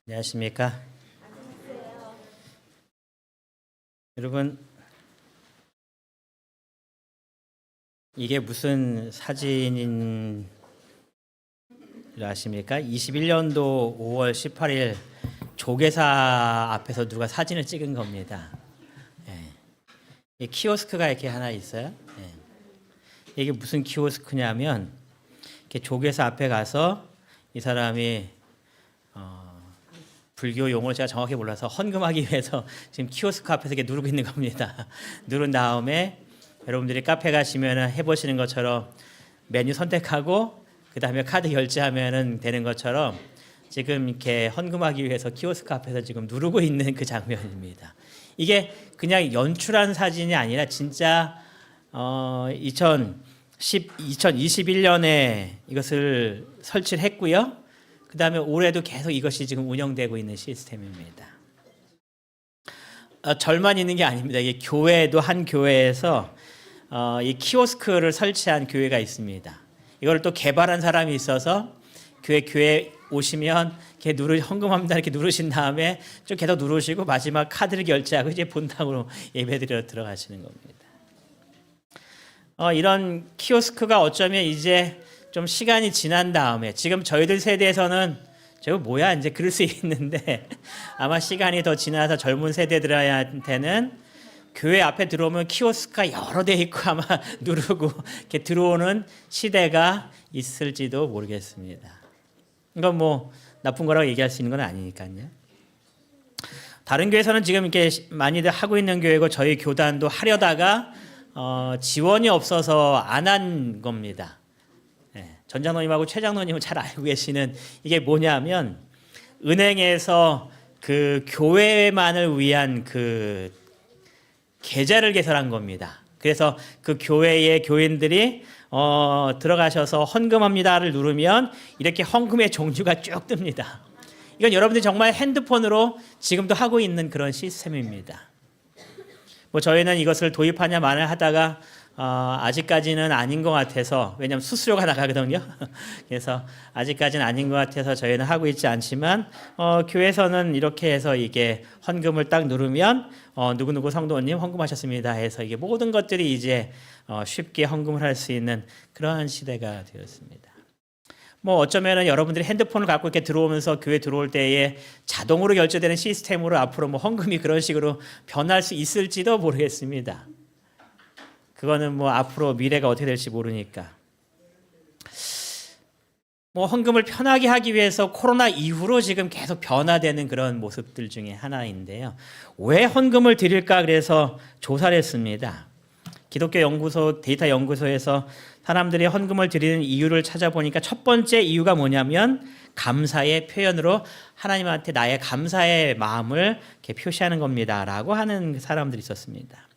안녕하십니까? 여러분, 이게 무슨 사진인 줄 아십니까? 21년도 5월 18일 조계사 앞에서 누가 사진을 찍은 겁니다. 이 키오스크가 이렇게 하나 있어요. 이게 무슨 키오스크냐면 이렇게 조계사 앞에 가서 이 사람이 불교 용어를 제가 정확히 몰라서 헌금하기 위해서 지금 키오스크 앞에서 이렇게 누르고 있는 겁니다. 누른 다음에 여러분들이 카페 가시면 해보시는 것처럼 메뉴 선택하고 그 다음에 카드 결제하면 되는 것처럼 지금 이렇게 헌금하기 위해서 키오스크 앞에서 지금 누르고 있는 그 장면입니다. 이게 그냥 연출한 사진이 아니라 진짜 2021년에 이것을 설치를 했고요. 그 다음에 올해도 계속 이것이 지금 운영되고 있는 시스템입니다. 절만 있는 게 아닙니다. 이게 교회도 한 교회에서 이 키오스크를 설치한 교회가 있습니다. 이걸 또 개발한 사람이 있어서 교회 오시면 이렇게 헌금합니다 이렇게 누르신 다음에 좀 계속 누르시고 마지막 카드를 결제하고 이제 본당으로 예배드리러 들어가시는 겁니다. 이런 키오스크가 어쩌면 이제 좀 시간이 지난 다음에 지금 저희들 세대에서는 저거 뭐야 이제 그럴 수 있는데 아마 시간이 더 지나서 젊은 세대들한테는 교회 앞에 들어오면 키오스크가 여러 대 있고 아마 누르고 이렇게 들어오는 시대가 있을지도 모르겠습니다. 이건 뭐 나쁜 거라고 얘기할 수 있는 건 아니니까요. 다른 교회에서는 지금 이렇게 많이들 하고 있는 교회고 저희 교단도 하려다가 지원이 없어서 안 한 겁니다. 전장로님하고 최장로님은 잘 알고 계시는 이게 뭐냐면 은행에서 그 교회만을 위한 그 계좌를 개설한 겁니다. 그래서 그 교회의 교인들이 들어가셔서 헌금합니다를 누르면 이렇게 헌금의 종류가 쭉 뜹니다. 이건 여러분들이 정말 핸드폰으로 지금도 하고 있는 그런 시스템입니다. 뭐 저희는 이것을 도입하냐 마냐 하다가 아직까지는 아닌 것 같아서 왜냐하면 수수료가 나가거든요. 그래서 아직까지는 아닌 것 같아서 저희는 하고 있지 않지만 교회에서는 이렇게 해서 이게 헌금을 딱 누르면 누구누구 성도님 헌금하셨습니다 해서 이게 모든 것들이 이제 쉽게 헌금을 할 수 있는 그러한 시대가 되었습니다. 뭐 어쩌면은 여러분들이 핸드폰을 갖고 이렇게 들어오면서 교회 들어올 때에 자동으로 결제되는 시스템으로 앞으로 뭐 헌금이 그런 식으로 변할 수 있을지도 모르겠습니다. 그거는 뭐 앞으로 미래가 어떻게 될지 모르니까. 뭐 헌금을 편하게 하기 위해서 코로나 이후로 지금 계속 변화되는 그런 모습들 중에 하나인데요. 왜 헌금을 드릴까 그래서 조사를 했습니다. 기독교 연구소 데이터 연구소에서 사람들이 헌금을 드리는 이유를 찾아보니까 첫 번째 이유가 뭐냐면 감사의 표현으로 하나님한테 나의 감사의 마음을 이렇게 표시하는 겁니다라고 하는 사람들이 있었습니다.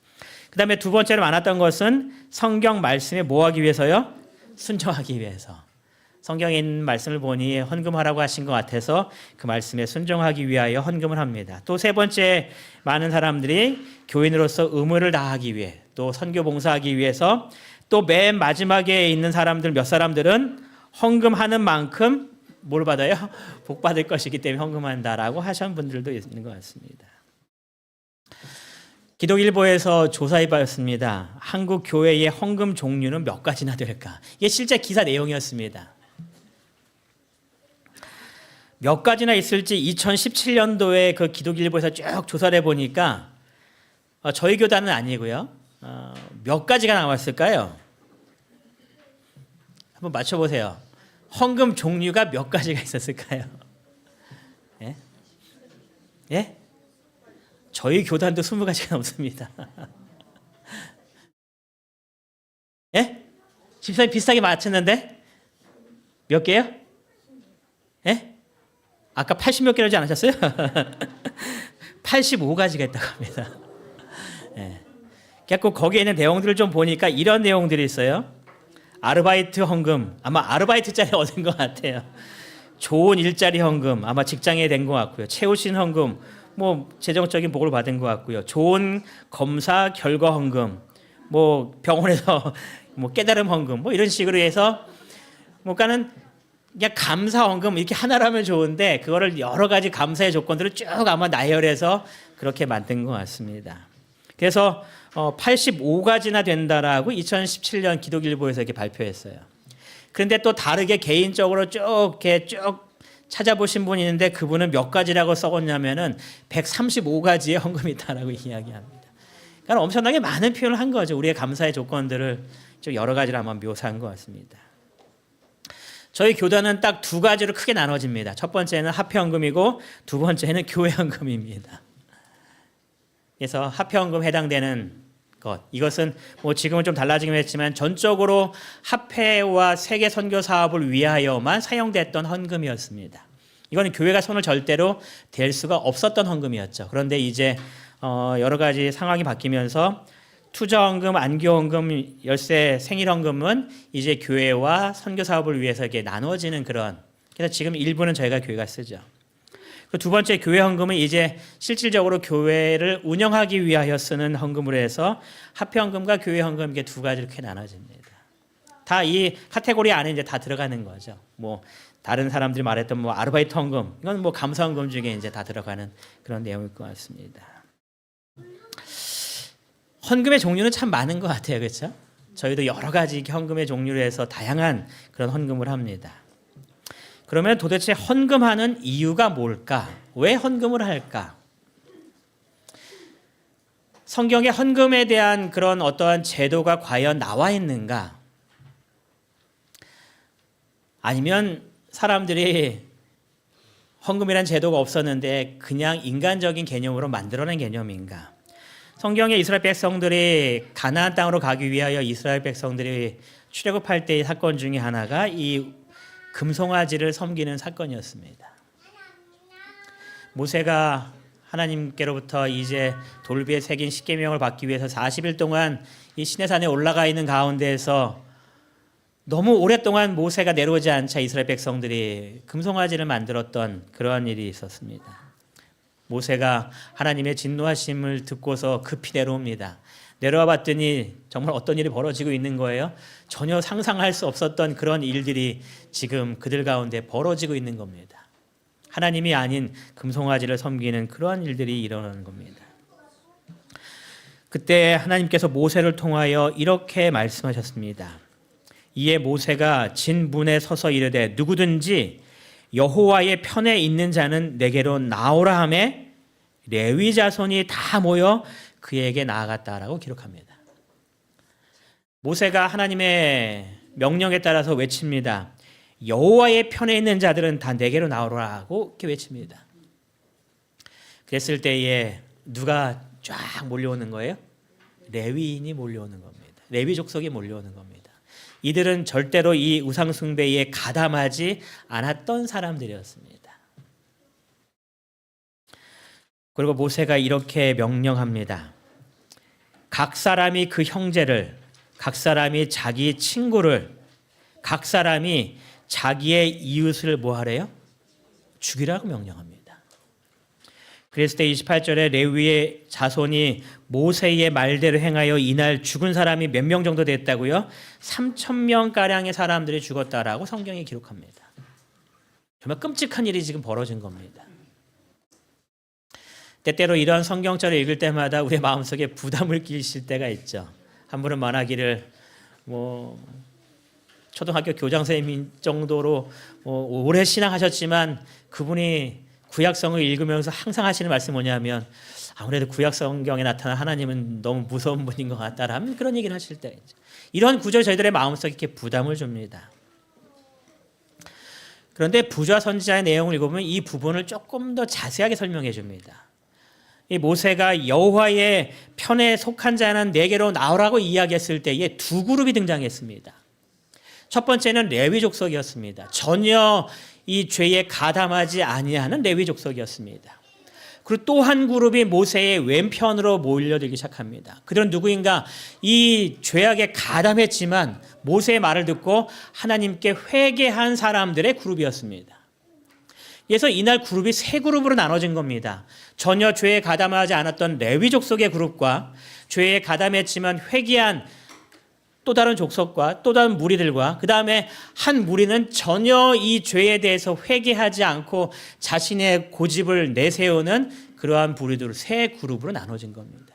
그 다음에 두 번째로 많았던 것은 성경 말씀에 뭐 하기 위해서요? 순종하기 위해서. 성경에 있는 말씀을 보니 헌금하라고 하신 것 같아서 그 말씀에 순종하기 위하여 헌금을 합니다. 또 세 번째 많은 사람들이 교인으로서 의무를 다하기 위해 또 선교 봉사하기 위해서 또 맨 마지막에 있는 사람들 몇 사람들은 헌금하는 만큼 뭘 받아요? 복 받을 것이기 때문에 헌금한다라고 하신 분들도 있는 것 같습니다. 기독일보에서 조사해봤습니다. 한국 교회의 헌금 종류는 몇 가지나 될까? 이게 실제 기사 내용이었습니다. 몇 가지나 있을지 2017년도에 그 기독일보에서 쭉 조사를 해보니까 저희 교단은 아니고요. 몇 가지가 나왔을까요? 한번 맞춰보세요. 헌금 종류가 몇 가지가 있었을까요? 예? 예? 저희 교단도 20가지가 넘습니다. 예? 집사님 비슷하게 맞췄는데? 몇 개요? 예? 아까 80몇 개라지 않으셨어요? 85가지가 있다고 합니다. 예. 그래서 거기에 있는 내용들을 좀 보니까 이런 내용들이 있어요. 아르바이트 헌금, 아마 아르바이트짜리 얻은 것 같아요. 좋은 일자리 헌금, 아마 직장에 된 것 같고요. 채우신 헌금, 뭐 재정적인 복을 받은 것 같고요. 좋은 검사 결과 헌금, 뭐 병원에서 뭐 깨달음 헌금, 뭐 이런 식으로 해서, 그러니까는 그냥 감사 헌금 이렇게 하나라면 좋은데 그거를 여러 가지 감사의 조건들을 쭉 아마 나열해서 그렇게 만든 것 같습니다. 그래서 85가지나 된다라고 2017년 기독일보에서 이렇게 발표했어요. 그런데 또 다르게 개인적으로 쭉 찾아보신 분이 있는데 그분은 몇 가지라고 써었냐면은 135가지의 헌금이 있다라고 이야기합니다. 그러니까 엄청나게 많은 표현을 한 거죠. 우리의 감사의 조건들을 좀 여러 가지로 아마 묘사한 것 같습니다. 저희 교단은 딱 두 가지로 크게 나눠집니다. 첫 번째는 합회헌금이고 두 번째는 교회헌금입니다. 그래서 합회헌금 해당되는 것, 이것은 뭐 지금은 좀 달라지긴 했지만 전적으로 합회와 세계 선교 사업을 위하여만 사용됐던 헌금이었습니다. 이거는 교회가 손을 절대로 댈 수가 없었던 헌금이었죠. 그런데 이제 여러 가지 상황이 바뀌면서 투자헌금, 안교헌금, 열세 생일헌금은 이제 교회와 선교 사업을 위해서 이렇게 나눠지는 그런, 그래서 지금 일부는 저희가 교회가 쓰죠. 그 두 번째 교회 헌금은 이제 실질적으로 교회를 운영하기 위하여 쓰는 헌금으로 해서 합회 헌금과 교회 헌금 이게 두 가지로 이렇게 나눠집니다. 다 이 카테고리 안에 이제 다 들어가는 거죠. 뭐 다른 사람들이 말했던 뭐 아르바이트 헌금, 이건 뭐 감사 헌금 중에 이제 다 들어가는 그런 내용일 것 같습니다. 헌금의 종류는 참 많은 것 같아요, 그렇죠? 저희도 여러 가지 헌금의 종류로 해서 다양한 그런 헌금을 합니다. 그러면 도대체 헌금하는 이유가 뭘까? 왜 헌금을 할까? 성경에 헌금에 대한 그런 어떠한 제도가 과연 나와 있는가? 아니면 사람들이 헌금이란 제도가 없었는데 그냥 인간적인 개념으로 만들어낸 개념인가? 성경에 이스라엘 백성들이 가나안 땅으로 가기 위하여 이스라엘 백성들이 출애굽할 때의 사건 중에 하나가 이 금송아지를 섬기는 사건이었습니다. 모세가 하나님께로부터 이제 돌비에 새긴 십계명을 받기 위해서 40일 동안 이 시내산에 올라가 있는 가운데에서 너무 오랫동안 모세가 내려오지 않자 이스라엘 백성들이 금송아지를 만들었던 그러한 일이 있었습니다. 모세가 하나님의 진노하심을 듣고서 급히 내려옵니다. 내려와 봤더니 정말 어떤 일이 벌어지고 있는 거예요. 전혀 상상할 수 없었던 그런 일들이 지금 그들 가운데 벌어지고 있는 겁니다. 하나님이 아닌 금송아지를 섬기는 그러한 일들이 일어나는 겁니다. 그때 하나님께서 모세를 통하여 이렇게 말씀하셨습니다. 이에 모세가 진문에 서서 이르되 누구든지 여호와의 편에 있는 자는 내게로 나오라 하매 레위 자손이 다 모여 그에게 나아갔다라고 기록합니다. 모세가 하나님의 명령에 따라서 외칩니다. 여호와의 편에 있는 자들은 다 내게로 나오라고 이렇게 외칩니다. 그랬을 때에 누가 쫙 몰려오는 거예요? 레위인이 몰려오는 겁니다. 레위 족속이 몰려오는 겁니다. 이들은 절대로 이 우상 숭배에 가담하지 않았던 사람들이었습니다. 그리고 모세가 이렇게 명령합니다. 각 사람이 그 형제를, 각 사람이 자기 친구를, 각 사람이 자기의 이웃을 뭐 하래요? 죽이라고 명령합니다. 그랬을 때 28절에 레위의 자손이 모세의 말대로 행하여 이날 죽은 사람이 몇 명 정도 됐다고요? 3,000명가량의 사람들이 죽었다라고 성경이 기록합니다. 정말 끔찍한 일이 지금 벌어진 겁니다. 때때로 이런 성경절을 읽을 때마다 우리의 마음속에 부담을 끼칠 때가 있죠. 한 분은 말하기를 초등학교 교장 선생님 정도로 오래 신앙하셨지만 그분이 구약성을 읽으면서 항상 하시는 말씀이 뭐냐면 아무래도 구약성경에 나타난 하나님은 너무 무서운 분인 것 같다라는 그런 얘기를 하실 때가 있죠. 이런 구절이 저희들의 마음속에 이렇게 부담을 줍니다. 그런데 부좌 선지자의 내용을 읽어보면 이 부분을 조금 더 자세하게 설명해 줍니다. 이 모세가 여호와의 편에 속한 자는 내게로 나오라고 이야기했을 때에 두 그룹이 등장했습니다. 첫 번째는 레위 족속이었습니다. 전혀 이 죄에 가담하지 아니하는 레위 족속이었습니다. 그리고 또 한 그룹이 모세의 왼편으로 몰려들기 시작합니다. 그들은 누구인가? 이 죄악에 가담했지만 모세의 말을 듣고 하나님께 회개한 사람들의 그룹이었습니다. 그래서 이날 그룹이 세 그룹으로 나눠진 겁니다. 전혀 죄에 가담하지 않았던 레위 족속의 그룹과 죄에 가담했지만 회개한 또 다른 족속과 또 다른 무리들과 그 다음에 한 무리는 전혀 이 죄에 대해서 회개하지 않고 자신의 고집을 내세우는 그러한 무리들 세 그룹으로 나눠진 겁니다.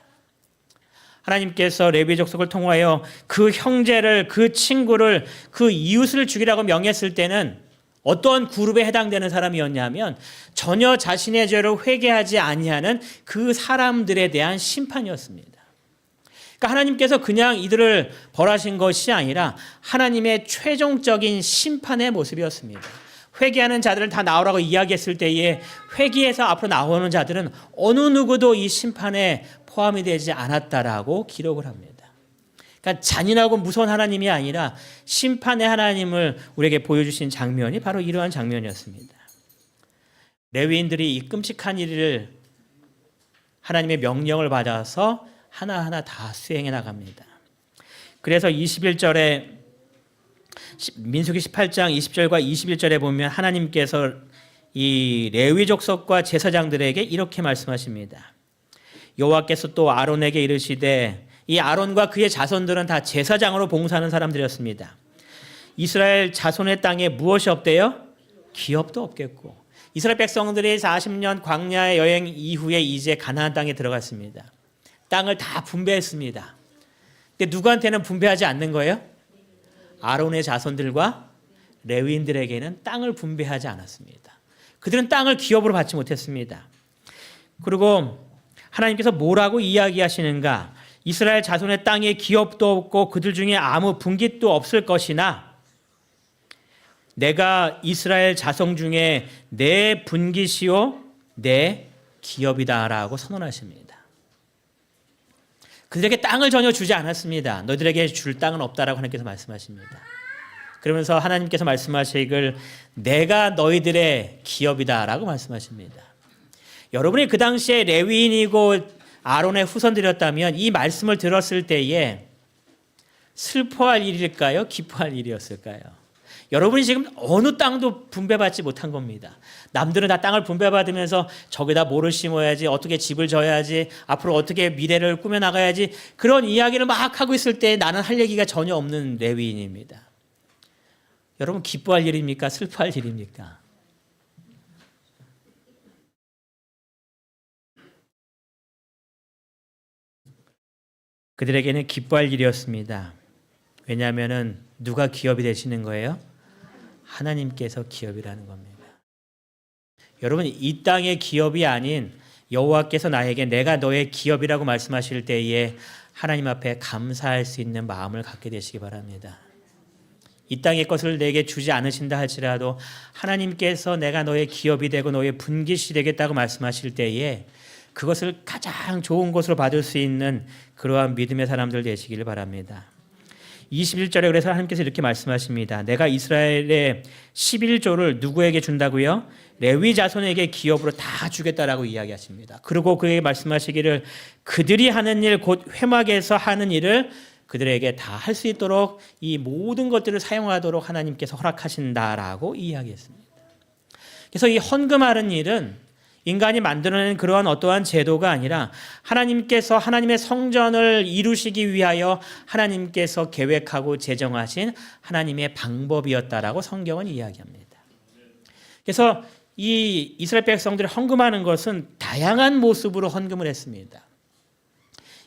하나님께서 레위 족속을 통하여 그 형제를, 그 친구를, 그 이웃을 죽이라고 명했을 때는 어떤 그룹에 해당되는 사람이었냐면 전혀 자신의 죄를 회개하지 아니하는 그 사람들에 대한 심판이었습니다. 그러니까 하나님께서 그냥 이들을 벌하신 것이 아니라 하나님의 최종적인 심판의 모습이었습니다. 회개하는 자들을 다 나오라고 이야기했을 때에 회개해서 앞으로 나오는 자들은 어느 누구도 이 심판에 포함이 되지 않았다라고 기록을 합니다. 그러니까 잔인하고 무서운 하나님이 아니라 심판의 하나님을 우리에게 보여주신 장면이 바로 이러한 장면이었습니다. 레위인들이 이 끔찍한 일을 하나님의 명령을 받아서 하나하나 다 수행해 나갑니다. 그래서 21절에 민수기 18장 20절과 21절에 보면 하나님께서 이 레위 족속과 제사장들에게 이렇게 말씀하십니다. 여호와께서 또 아론에게 이르시되 이 아론과 그의 자손들은 다 제사장으로 봉사하는 사람들이었습니다. 이스라엘 자손의 땅에 무엇이 없대요? 기업도 없겠고. 이스라엘 백성들이 40년 광야의 여행 이후에 이제 가나안 땅에 들어갔습니다. 땅을 다 분배했습니다. 근데 누구한테는 분배하지 않는 거예요? 아론의 자손들과 레위인들에게는 땅을 분배하지 않았습니다. 그들은 땅을 기업으로 받지 못했습니다. 그리고 하나님께서 뭐라고 이야기하시는가? 이스라엘 자손의 땅에 기업도 없고 그들 중에 아무 분깃도 없을 것이나 내가 이스라엘 자손 중에 내 분깃이요 내 기업이다라고 선언하십니다. 그들에게 땅을 전혀 주지 않았습니다. 너희들에게 줄 땅은 없다라고 하나님께서 말씀하십니다. 그러면서 하나님께서 말씀하시길 내가 너희들의 기업이다라고 말씀하십니다. 여러분이 그 당시에 레위인이고 아론의 후손들이었다면 이 말씀을 들었을 때에 슬퍼할 일일까요? 기뻐할 일이었을까요? 여러분이 지금 어느 땅도 분배받지 못한 겁니다. 남들은 다 땅을 분배받으면서 저기다 뭐를 심어야지, 어떻게 집을 져야지, 앞으로 어떻게 미래를 꾸며나가야지 그런 이야기를 막 하고 있을 때 나는 할 얘기가 전혀 없는 레위인입니다. 여러분 기뻐할 일입니까? 슬퍼할 일입니까? 그들에게는 기뻐할 일이었습니다. 왜냐하면 누가 기업이 되시는 거예요? 하나님께서 기업이라는 겁니다. 여러분 이 땅의 기업이 아닌 여호와께서 나에게 내가 너의 기업이라고 말씀하실 때에 하나님 앞에 감사할 수 있는 마음을 갖게 되시기 바랍니다. 이 땅의 것을 내게 주지 않으신다 할지라도 하나님께서 내가 너의 기업이 되고 너의 분깃이 되겠다고 말씀하실 때에 그것을 가장 좋은 것으로 받을 수 있는 그러한 믿음의 사람들 되시기를 바랍니다. 21절에 그래서 하나님께서 이렇게 말씀하십니다. 내가 이스라엘의 11조를 누구에게 준다고요? 레위 자손에게 기업으로 다 주겠다라고 이야기하십니다. 그리고 그에게 말씀하시기를 그들이 하는 일 곧 회막에서 하는 일을 그들에게 다 할 수 있도록 이 모든 것들을 사용하도록 하나님께서 허락하신다라고 이야기했습니다. 그래서 이 헌금하는 일은 인간이 만들어낸 그러한 어떠한 제도가 아니라 하나님께서 하나님의 성전을 이루시기 위하여 하나님께서 계획하고 제정하신 하나님의 방법이었다라고 성경은 이야기합니다. 그래서 이 이스라엘 백성들이 헌금하는 것은 다양한 모습으로 헌금을 했습니다.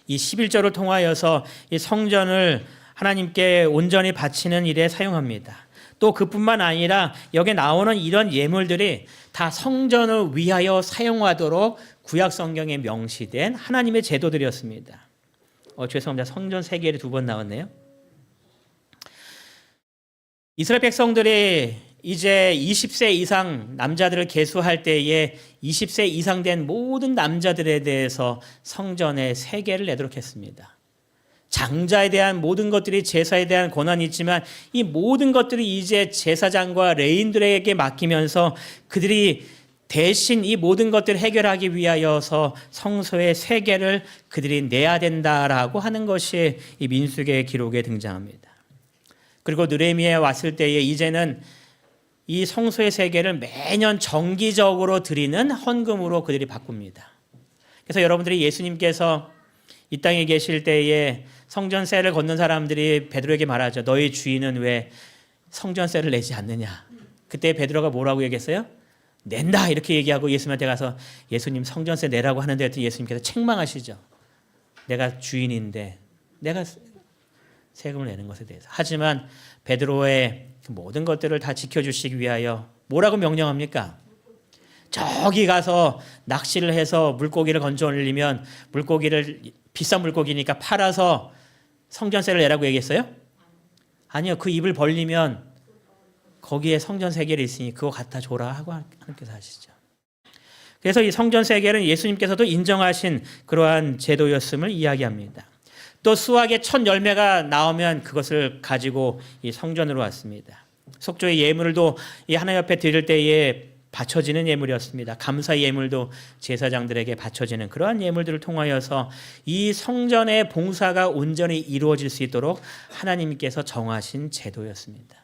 이 11조를 통하여서 이 성전을 하나님께 온전히 바치는 일에 사용합니다. 또 그뿐만 아니라 여기에 나오는 이런 예물들이 다 성전을 위하여 사용하도록 구약 성경에 명시된 하나님의 제도들이었습니다. 죄송합니다. 성전 세계에 2번 나왔네요. 이스라엘 백성들이 이제 20세 이상 남자들을 계수할 때에 20세 이상 된 모든 남자들에 대해서 성전에 세계를 내도록 했습니다. 장자에 대한 모든 것들이 제사에 대한 권한이 있지만 이 모든 것들이 이제 제사장과 레위인들에게 맡기면서 그들이 대신 이 모든 것들을 해결하기 위하여서 성소의 세계를 그들이 내야 된다라고 하는 것이 이 민수기의 기록에 등장합니다. 그리고 느헤미야에 왔을 때에 이제는 이 성소의 세계를 매년 정기적으로 드리는 헌금으로 그들이 바꿉니다. 그래서 여러분들이 예수님께서 이 땅에 계실 때에 성전세를 걷는 사람들이 베드로에게 말하죠. 너희 주인은 왜 성전세를 내지 않느냐. 그때 베드로가 뭐라고 얘기했어요? 낸다 이렇게 얘기하고 예수님한테 가서 예수님 성전세 내라고 하는데 예수님께서 책망하시죠. 내가 주인인데 내가 세금을 내는 것에 대해서. 하지만 베드로의 모든 것들을 다 지켜주시기 위하여 뭐라고 명령합니까? 저기 가서 낚시를 해서 물고기를 건져 올리면 물고기를 비싼 물고기니까 팔아서 성전세를 내라고 얘기했어요? 아니요. 그 입을 벌리면 거기에 성전세계를 있으니 그거 갖다 줘라 하고 하나님께서 하시죠. 그래서 이 성전세계는 예수님께서도 인정하신 그러한 제도였음을 이야기합니다. 또 수확의 첫 열매가 나오면 그것을 가지고 이 성전으로 왔습니다. 속죄의 예물도 이 하나님 앞에 드릴 때에 바쳐지는 예물이었습니다. 감사 예물도 제사장들에게 바쳐지는 그러한 예물들을 통하여서 이 성전의 봉사가 온전히 이루어질 수 있도록 하나님께서 정하신 제도였습니다.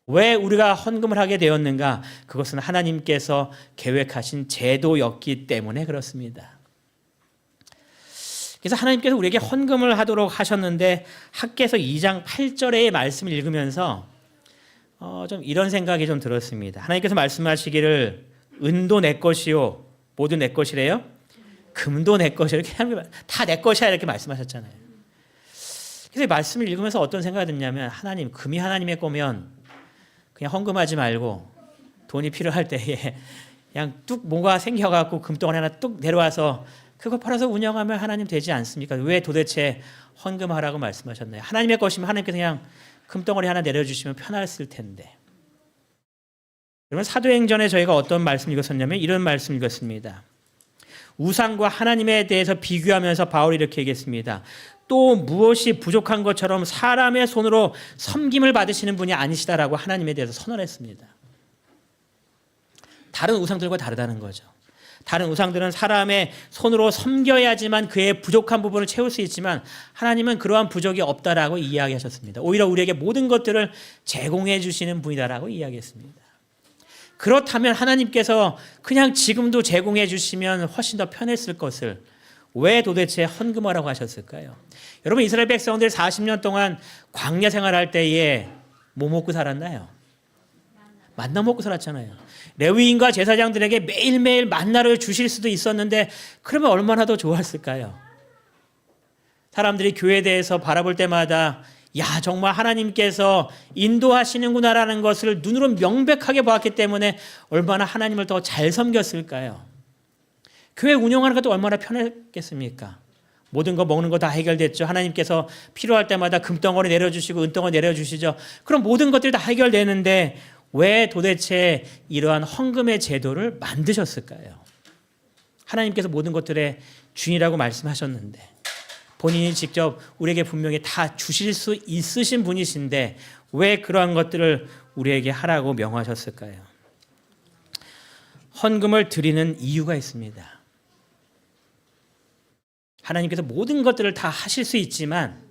왜 우리가 헌금을 하게 되었는가? 그것은 하나님께서 계획하신 제도였기 때문에 그렇습니다. 그래서 하나님께서 우리에게 헌금을 하도록 하셨는데 학개서 2장 8절의 말씀을 읽으면서 좀 이런 생각이 좀 들었습니다. 하나님께서 말씀하시기를 은도 내 것이요 모두 내 것이래요. 금도 내 것이요 이렇게 다 내 것이야 이렇게 말씀하셨잖아요. 그래서 이 말씀을 읽으면서 어떤 생각이 드냐면 하나님 금이 하나님의 거면 그냥 헌금하지 말고 돈이 필요할 때에 그냥 뚝 뭐가 생겨갖고 금덩어리 하나 뚝 내려와서 그거 팔아서 운영하면 하나님 되지 않습니까? 왜 도대체 헌금하라고 말씀하셨나요? 하나님의 것이면 하나님께서 그냥 금덩어리 하나 내려주시면 편했을 텐데. 여러분 사도행전에 저희가 어떤 말씀 읽었었냐면 이런 말씀 읽었습니다. 우상과 하나님에 대해서 비교하면서 바울이 이렇게 얘기했습니다. 또 무엇이 부족한 것처럼 사람의 손으로 섬김을 받으시는 분이 아니시다라고 하나님에 대해서 선언했습니다. 다른 우상들과 다르다는 거죠. 다른 우상들은 사람의 손으로 섬겨야지만 그의 부족한 부분을 채울 수 있지만 하나님은 그러한 부족이 없다라고 이야기하셨습니다. 오히려 우리에게 모든 것들을 제공해 주시는 분이다라고 이야기했습니다. 그렇다면 하나님께서 그냥 지금도 제공해 주시면 훨씬 더 편했을 것을 왜 도대체 헌금하라고 하셨을까요? 여러분 이스라엘 백성들 40년 동안 광야 생활할 때에 뭐 먹고 살았나요? 만나 먹고 살았잖아요. 레위인과 제사장들에게 매일매일 만나를 주실 수도 있었는데 그러면 얼마나 더 좋았을까요? 사람들이 교회에 대해서 바라볼 때마다 야 정말 하나님께서 인도하시는구나라는 것을 눈으로 명백하게 보았기 때문에 얼마나 하나님을 더 잘 섬겼을까요? 교회 운영하는 것도 얼마나 편했겠습니까? 모든 거 먹는 거 다 해결됐죠. 하나님께서 필요할 때마다 금덩어리 내려주시고 은덩어리 내려주시죠. 그럼 모든 것들이 다 해결되는데 왜 도대체 이러한 헌금의 제도를 만드셨을까요? 하나님께서 모든 것들의 주인이라고 말씀하셨는데 본인이 직접 우리에게 분명히 다 주실 수 있으신 분이신데 왜 그러한 것들을 우리에게 하라고 명하셨을까요? 헌금을 드리는 이유가 있습니다. 하나님께서 모든 것들을 다 하실 수 있지만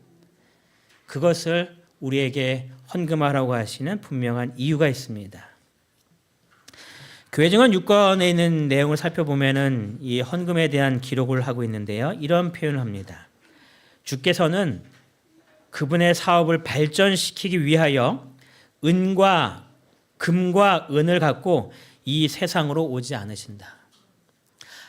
그것을 우리에게 헌금하라고 하시는 분명한 이유가 있습니다. 교회증언 6권에 있는 내용을 살펴보면은 이 헌금에 대한 기록을 하고 있는데요. 이런 표현을 합니다. 주께서는 그분의 사업을 발전시키기 위하여 금과 은을 갖고 이 세상으로 오지 않으신다.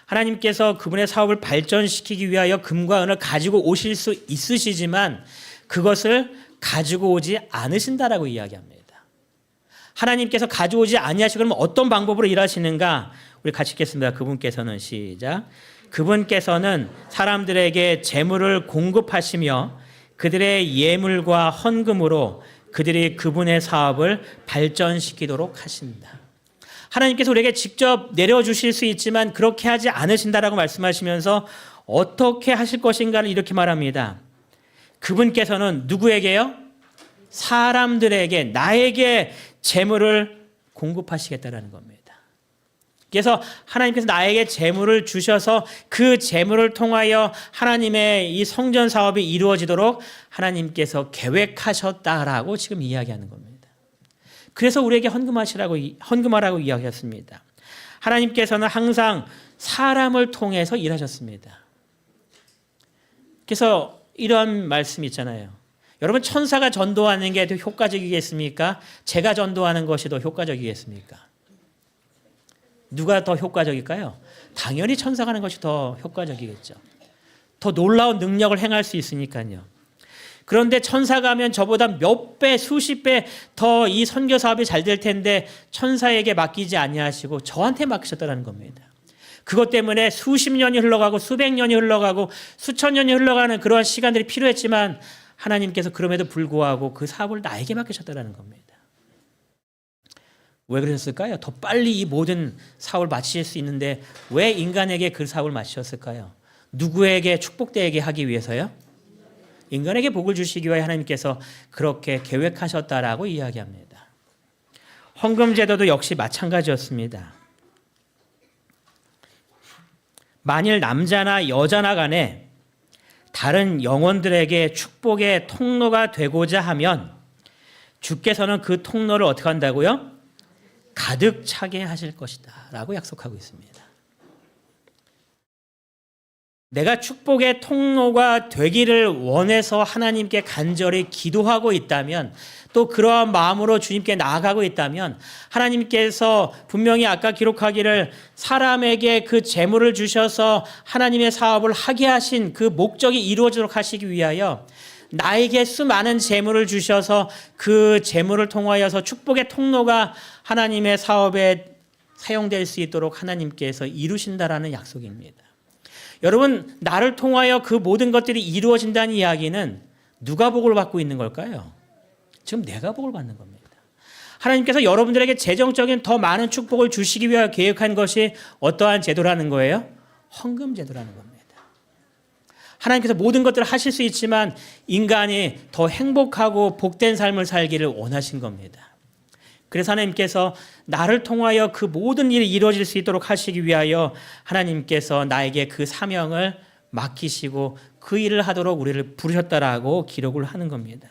하나님께서 그분의 사업을 발전시키기 위하여 금과 은을 가지고 오실 수 있으시지만 그것을 가지고 오지 않으신다라고 이야기합니다. 하나님께서 가져오지 아니하시고 그러면 어떤 방법으로 일하시는가? 우리 같이 읽겠습니다. 그분께서는 시작. 그분께서는 사람들에게 재물을 공급하시며 그들의 예물과 헌금으로 그들이 그분의 사업을 발전시키도록 하신다. 하나님께서 우리에게 직접 내려주실 수 있지만 그렇게 하지 않으신다라고 말씀하시면서 어떻게 하실 것인가를 이렇게 말합니다. 그분께서는 누구에게요? 사람들에게 나에게 재물을 공급하시겠다라는 겁니다. 그래서 하나님께서 나에게 재물을 주셔서 그 재물을 통하여 하나님의 이 성전 사업이 이루어지도록 하나님께서 계획하셨다라고 지금 이야기하는 겁니다. 그래서 우리에게 헌금하라고 이야기했습니다. 하나님께서는 항상 사람을 통해서 일하셨습니다. 그래서 이런 말씀이 있잖아요. 여러분, 천사가 전도하는 게 더 효과적이겠습니까? 제가 전도하는 것이 더 효과적이겠습니까? 누가 더 효과적일까요? 당연히 천사가 하는 것이 더 효과적이겠죠. 더 놀라운 능력을 행할 수 있으니까요. 그런데 천사가 하면 저보다 몇 배, 수십 배 더 이 선교 사업이 잘 될 텐데 천사에게 맡기지 아니하시고 저한테 맡기셨다는 겁니다. 그것 때문에 수십 년이 흘러가고 수백 년이 흘러가고 수천 년이 흘러가는 그러한 시간들이 필요했지만 하나님께서 그럼에도 불구하고 그 사업을 나에게 맡기셨다는 겁니다. 왜 그러셨을까요? 더 빨리 이 모든 사업을 마치실 수 있는데 왜 인간에게 그 사업을 맡기셨을까요? 누구에게 축복되게 하기 위해서요? 인간에게 복을 주시기 위해 하나님께서 그렇게 계획하셨다라고 이야기합니다. 헌금 제도도 역시 마찬가지였습니다. 만일 남자나 여자나 간에 다른 영혼들에게 축복의 통로가 되고자 하면 주께서는 그 통로를 어떻게 한다고요? 가득 차게 하실 것이다 라고 약속하고 있습니다. 내가 축복의 통로가 되기를 원해서 하나님께 간절히 기도하고 있다면, 또 그러한 마음으로 주님께 나아가고 있다면 하나님께서 분명히 아까 기록하기를 사람에게 그 재물을 주셔서 하나님의 사업을 하게 하신 그 목적이 이루어지도록 하시기 위하여 나에게 수많은 재물을 주셔서 그 재물을 통하여서 축복의 통로가 하나님의 사업에 사용될 수 있도록 하나님께서 이루신다라는 약속입니다. 여러분, 나를 통하여 그 모든 것들이 이루어진다는 이야기는 누가 복을 받고 있는 걸까요? 지금 내가 복을 받는 겁니다. 하나님께서 여러분들에게 재정적인 더 많은 축복을 주시기 위하여 계획한 것이 어떠한 제도라는 거예요? 헌금 제도라는 겁니다. 하나님께서 모든 것들을 하실 수 있지만 인간이 더 행복하고 복된 삶을 살기를 원하신 겁니다. 그래서 하나님께서 나를 통하여 그 모든 일이 이루어질 수 있도록 하시기 위하여 하나님께서 나에게 그 사명을 맡기시고 그 일을 하도록 우리를 부르셨다라고 기록을 하는 겁니다.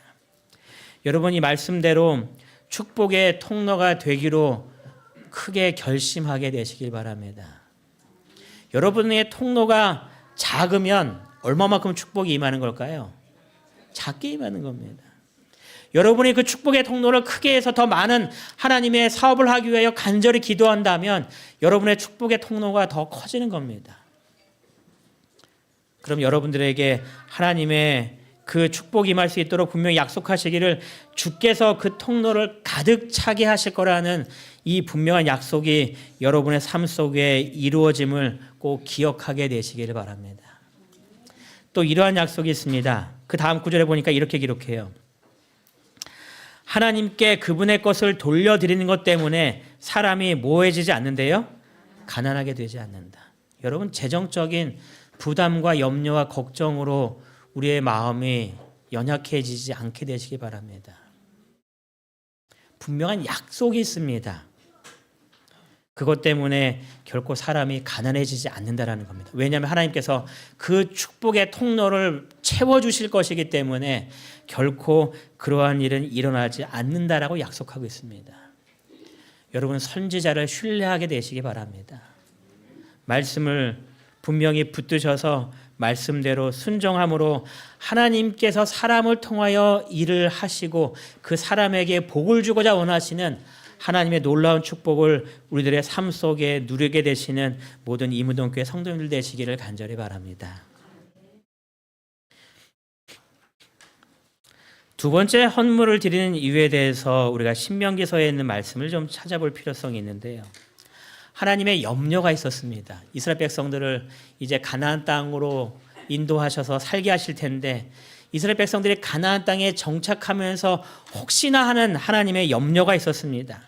여러분, 이 말씀대로 축복의 통로가 되기로 크게 결심하게 되시길 바랍니다. 여러분의 통로가 작으면 얼마만큼 축복이 임하는 걸까요? 작게 임하는 겁니다. 여러분이 그 축복의 통로를 크게 해서 더 많은 하나님의 사업을 하기 위하여 간절히 기도한다면 여러분의 축복의 통로가 더 커지는 겁니다. 그럼 여러분들에게 하나님의 그 축복이 임할 수 있도록 분명히 약속하시기를 주께서 그 통로를 가득 차게 하실 거라는 이 분명한 약속이 여러분의 삶 속에 이루어짐을 꼭 기억하게 되시기를 바랍니다. 또 이러한 약속이 있습니다. 그 다음 구절에 보니까 이렇게 기록해요. 하나님께 그분의 것을 돌려드리는 것 때문에 사람이 모해지지 않는데요? 가난하게 되지 않는다. 여러분, 재정적인 부담과 염려와 걱정으로 우리의 마음이 연약해지지 않게 되시기 바랍니다. 분명한 약속이 있습니다. 그것 때문에 결코 사람이 가난해지지 않는다라는 겁니다. 왜냐하면 하나님께서 그 축복의 통로를 채워주실 것이기 때문에 결코 그러한 일은 일어나지 않는다라고 약속하고 있습니다. 여러분, 선지자를 신뢰하게 되시기 바랍니다. 말씀을 분명히 붙드셔서 말씀대로 순종함으로 하나님께서 사람을 통하여 일을 하시고 그 사람에게 복을 주고자 원하시는 하나님의 놀라운 축복을 우리들의 삶 속에 누리게 되시는 모든 이무동교회 성도님들 되시기를 간절히 바랍니다. 두 번째, 헌물을 드리는 이유에 대해서 우리가 신명기서에 있는 말씀을 좀 찾아볼 필요성이 있는데요. 하나님의 염려가 있었습니다. 이스라엘 백성들을 이제 가나안 땅으로 인도하셔서 살게 하실 텐데 이스라엘 백성들이 가나안 땅에 정착하면서 혹시나 하는 하나님의 염려가 있었습니다.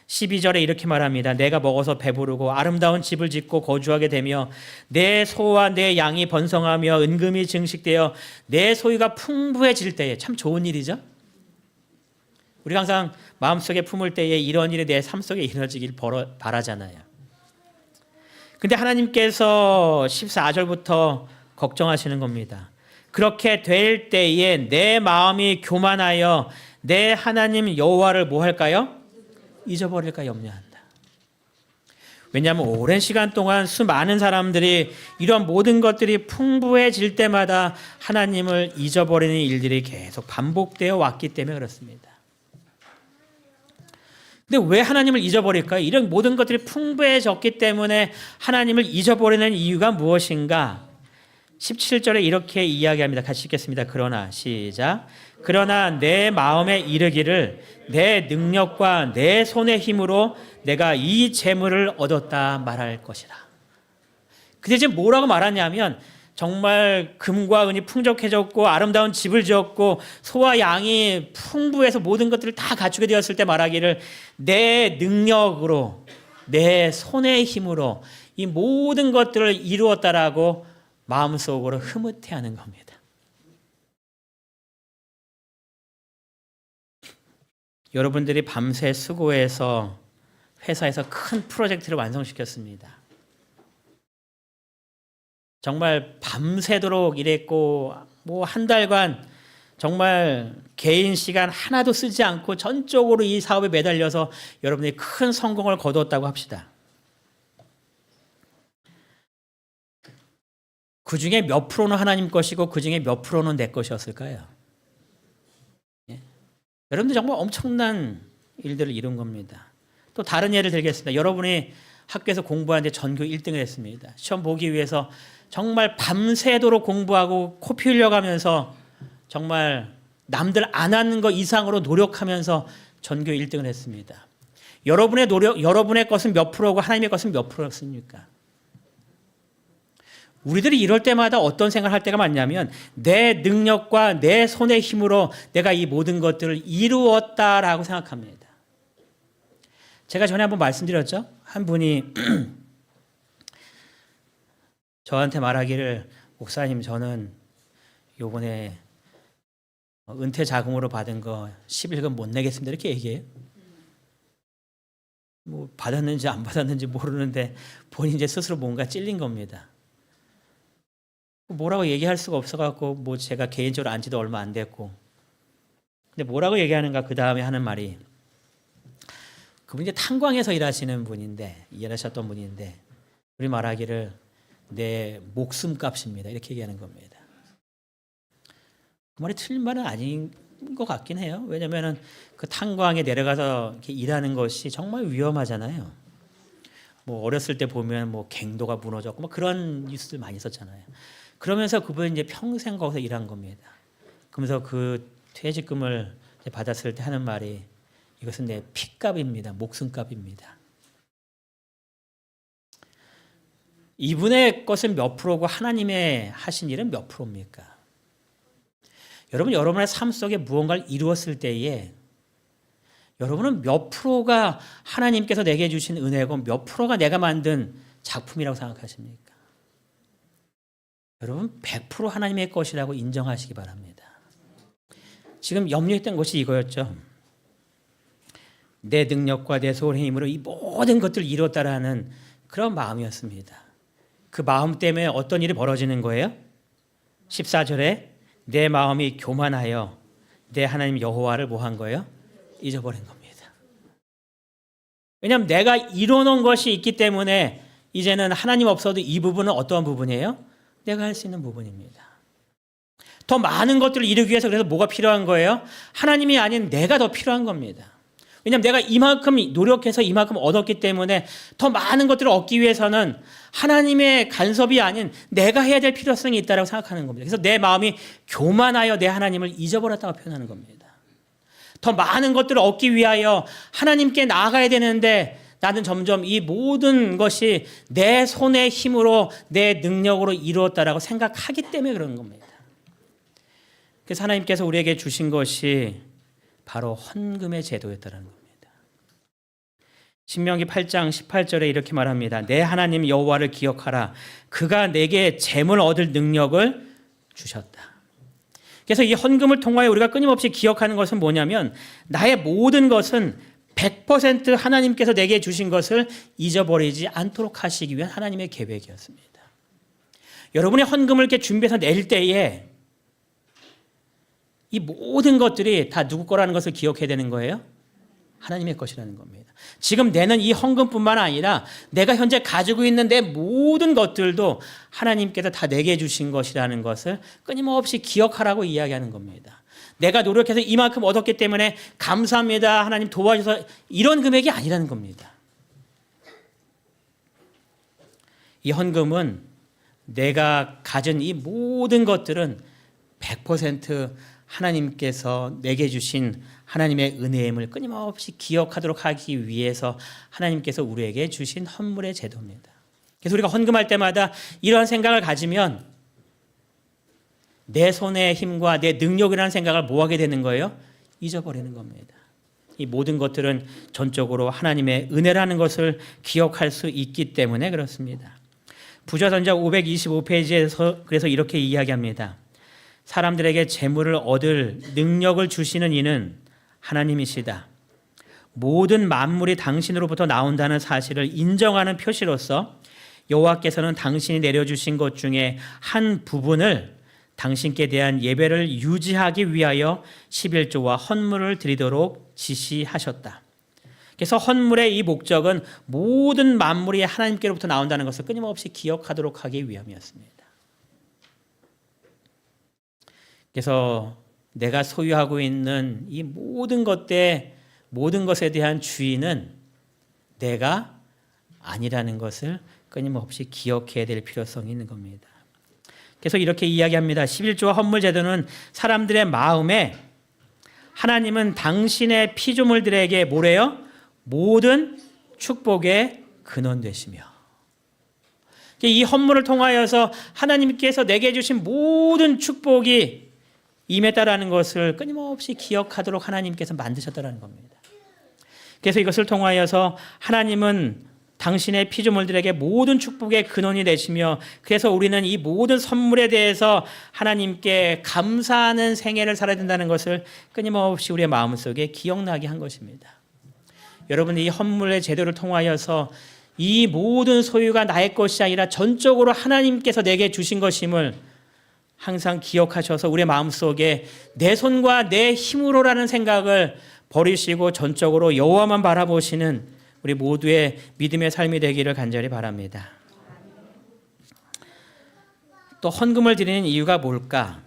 12절에 이렇게 말합니다. 내가 먹어서 배부르고 아름다운 집을 짓고 거주하게 되며 내 소와 내 양이 번성하며 은금이 증식되어 내 소유가 풍부해질 때에, 참 좋은 일이죠. 우리가 항상 마음속에 품을 때에 이런 일이 내 삶 속에 이루어지길 바라잖아요. 근데 하나님께서 14절부터 걱정하시는 겁니다. 그렇게 될 때에 내 마음이 교만하여 내 하나님 여호와를 뭐 할까요? 잊어버릴까 염려한다. 왜냐하면 오랜 시간 동안 수많은 사람들이 이런 모든 것들이 풍부해질 때마다 하나님을 잊어버리는 일들이 계속 반복되어 왔기 때문에 그렇습니다. 근데 왜 하나님을 잊어버릴까요? 이런 모든 것들이 풍부해졌기 때문에 하나님을 잊어버리는 이유가 무엇인가? 17절에 이렇게 이야기합니다. 같이 읽겠습니다. 그러나 시작. 그러나 내 마음에 이르기를 내 능력과 내 손의 힘으로 내가 이 재물을 얻었다 말할 것이라. 근데 지금 뭐라고 말하냐면 정말 금과 은이 풍족해졌고 아름다운 집을 지었고 소와 양이 풍부해서 모든 것들을 다 갖추게 되었을 때 말하기를 내 능력으로 내 손의 힘으로 이 모든 것들을 이루었다라고 마음속으로 흐뭇해하는 겁니다. 여러분들이 밤새 수고해서 회사에서 큰 프로젝트를 완성시켰습니다. 정말 밤새도록 일했고 뭐 한 달간 정말 개인 시간 하나도 쓰지 않고 전적으로 이 사업에 매달려서 여러분들이 큰 성공을 거두었다고 합시다. 그 중에 몇 프로는 하나님 것이고 그 중에 몇 프로는 내 것이었을까요? 예? 여러분들 정말 엄청난 일들을 이룬 겁니다. 또 다른 예를 들겠습니다. 여러분이 학교에서 공부하는데 전교 1등을 했습니다. 시험 보기 위해서 정말 밤새도록 공부하고 코피 흘려가면서 정말 남들 안 하는 것 이상으로 노력하면서 전교 1등을 했습니다. 여러분의 노력, 여러분의 것은 몇 프로고 하나님의 것은 몇 프로였습니까? 우리들이 이럴 때마다 어떤 생각을 할 때가 많냐면 내 능력과 내 손의 힘으로 내가 이 모든 것들을 이루었다라고 생각합니다. 제가 전에 한번 말씀드렸죠. 한 분이 저한테 말하기를 목사님 저는 요번에 은퇴 자금으로 받은 거 11금 못 내겠습니다. 이렇게 얘기해요. 뭐 받았는지 안 받았는지 모르는데 본인 이제 스스로 뭔가 찔린 겁니다. 뭐라고 얘기할 수가 없어갖고 뭐 제가 개인적으로 안 지도 얼마 안 됐고 근데 뭐라고 얘기하는가 그 다음에 하는 말이 그분이 탄광에서 일하시는 분인데 일하셨던 분인데 우리 말하기를 내 목숨값입니다 이렇게 얘기하는 겁니다. 그 말이 틀린 말은 아닌 것 같긴 해요. 왜냐하면 그 탄광에 내려가서 이렇게 일하는 것이 정말 위험하잖아요. 뭐 어렸을 때 보면 뭐 갱도가 무너졌고 뭐 그런 뉴스들 많이 있었잖아요. 그러면서 그분이 이제 평생 거기서 일한 겁니다. 그러면서 그 퇴직금을 받았을 때 하는 말이 이것은 내 피값입니다. 목숨값입니다. 이분의 것은 몇 프로고 하나님의 하신 일은 몇 프로입니까? 여러분, 여러분의 삶 속에 무언가를 이루었을 때에 여러분은 몇 프로가 하나님께서 내게 주신 은혜고 몇 프로가 내가 만든 작품이라고 생각하십니까? 여러분 100% 하나님의 것이라고 인정하시기 바랍니다. 지금 염려했던 것이 이거였죠. 내 능력과 내 손의 힘으로 이 모든 것들을 이뤘다라는 그런 마음이었습니다. 그 마음 때문에 어떤 일이 벌어지는 거예요? 14절에 내 마음이 교만하여 내 하나님 여호와를 뭐 한 거예요? 잊어버린 겁니다. 왜냐하면 내가 이뤄놓은 것이 있기 때문에 이제는 하나님 없어도 이 부분은 어떠한 부분이에요? 내가 할 수 있는 부분입니다. 더 많은 것들을 이루기 위해서 그래서 뭐가 필요한 거예요? 하나님이 아닌 내가 더 필요한 겁니다. 왜냐하면 내가 이만큼 노력해서 이만큼 얻었기 때문에 더 많은 것들을 얻기 위해서는 하나님의 간섭이 아닌 내가 해야 될 필요성이 있다고 생각하는 겁니다. 그래서 내 마음이 교만하여 내 하나님을 잊어버렸다고 표현하는 겁니다. 더 많은 것들을 얻기 위하여 하나님께 나아가야 되는데 나는 점점 이 모든 것이 내 손의 힘으로 내 능력으로 이루었다라고 생각하기 때문에 그런 겁니다. 그래서 하나님께서 우리에게 주신 것이 바로 헌금의 제도였다는 겁니다. 신명기 8장 18절에 이렇게 말합니다. 내 하나님 여호와를 기억하라. 그가 내게 재물 얻을 능력을 주셨다. 그래서 이 헌금을 통하여 우리가 끊임없이 기억하는 것은 뭐냐면 나의 모든 것은 100% 하나님께서 내게 주신 것을 잊어버리지 않도록 하시기 위한 하나님의 계획이었습니다. 여러분의 헌금을 이렇게 준비해서 낼 때에 이 모든 것들이 다 누구 거라는 것을 기억해야 되는 거예요? 하나님의 것이라는 겁니다. 지금 내는 이 헌금뿐만 아니라 내가 현재 가지고 있는 내 모든 것들도 하나님께서 다 내게 주신 것이라는 것을 끊임없이 기억하라고 이야기하는 겁니다. 내가 노력해서 이만큼 얻었기 때문에 감사합니다. 하나님 도와줘서 이런 금액이 아니라는 겁니다. 이 헌금은 내가 가진 이 모든 것들은 100% 하나님께서 내게 주신 하나님의 은혜임을 끊임없이 기억하도록 하기 위해서 하나님께서 우리에게 주신 헌물의 제도입니다. 그래서 우리가 헌금할 때마다 이러한 생각을 가지면 내 손의 힘과 내 능력이라는 생각을 뭐 하게 되는 거예요? 잊어버리는 겁니다. 이 모든 것들은 전적으로 하나님의 은혜라는 것을 기억할 수 있기 때문에 그렇습니다. 부자전자 525페이지에서 그래서 이렇게 이야기합니다. 사람들에게 재물을 얻을 능력을 주시는 이는 하나님이시다. 모든 만물이 당신으로부터 나온다는 사실을 인정하는 표시로서 여호와께서는 당신이 내려주신 것 중에 한 부분을 당신께 대한 예배를 유지하기 위하여 11조와 헌물을 드리도록 지시하셨다. 그래서 헌물의 이 목적은 모든 만물이 하나님께로부터 나온다는 것을 끊임없이 기억하도록 하기 위함이었습니다. 그래서 내가 소유하고 있는 이 모든 것에 대한 주인은 내가 아니라는 것을 끊임없이 기억해야 될 필요성이 있는 겁니다. 그래서 이렇게 이야기합니다. 11조와 헌물 제도는 사람들의 마음에 하나님은 당신의 피조물들에게 뭐래요? 모든 축복의 근원 되시며, 이 헌물을 통하여서 하나님께서 내게 주신 모든 축복이 임했다라는 것을 끊임없이 기억하도록 하나님께서 만드셨다는 겁니다. 그래서 이것을 통하여서 하나님은 당신의 피조물들에게 모든 축복의 근원이 되시며, 그래서 우리는 이 모든 선물에 대해서 하나님께 감사하는 생애를 살아야 된다는 것을 끊임없이 우리의 마음속에 기억나게 한 것입니다. 여러분, 이 헌물의 제도를 통하여서 이 모든 소유가 나의 것이 아니라 전적으로 하나님께서 내게 주신 것임을 항상 기억하셔서 우리의 마음속에 내 손과 내 힘으로라는 생각을 버리시고 전적으로 여호와만 바라보시는 우리 모두의 믿음의 삶이 되기를 간절히 바랍니다. 또 헌금을 드리는 이유가 뭘까?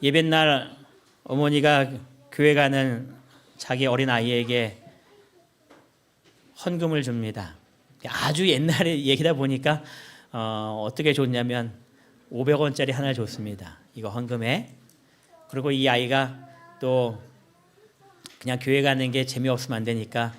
예배날 어머니가 교회 가는 자기 어린 아이에게 헌금을 줍니다. 아주 옛날의 얘기다 보니까 어떻게 줬냐면 500원짜리 하나를 줬습니다. 이거 헌금에. 그리고 이 아이가 또 그냥 교회 가는 게 재미없으면 안 되니까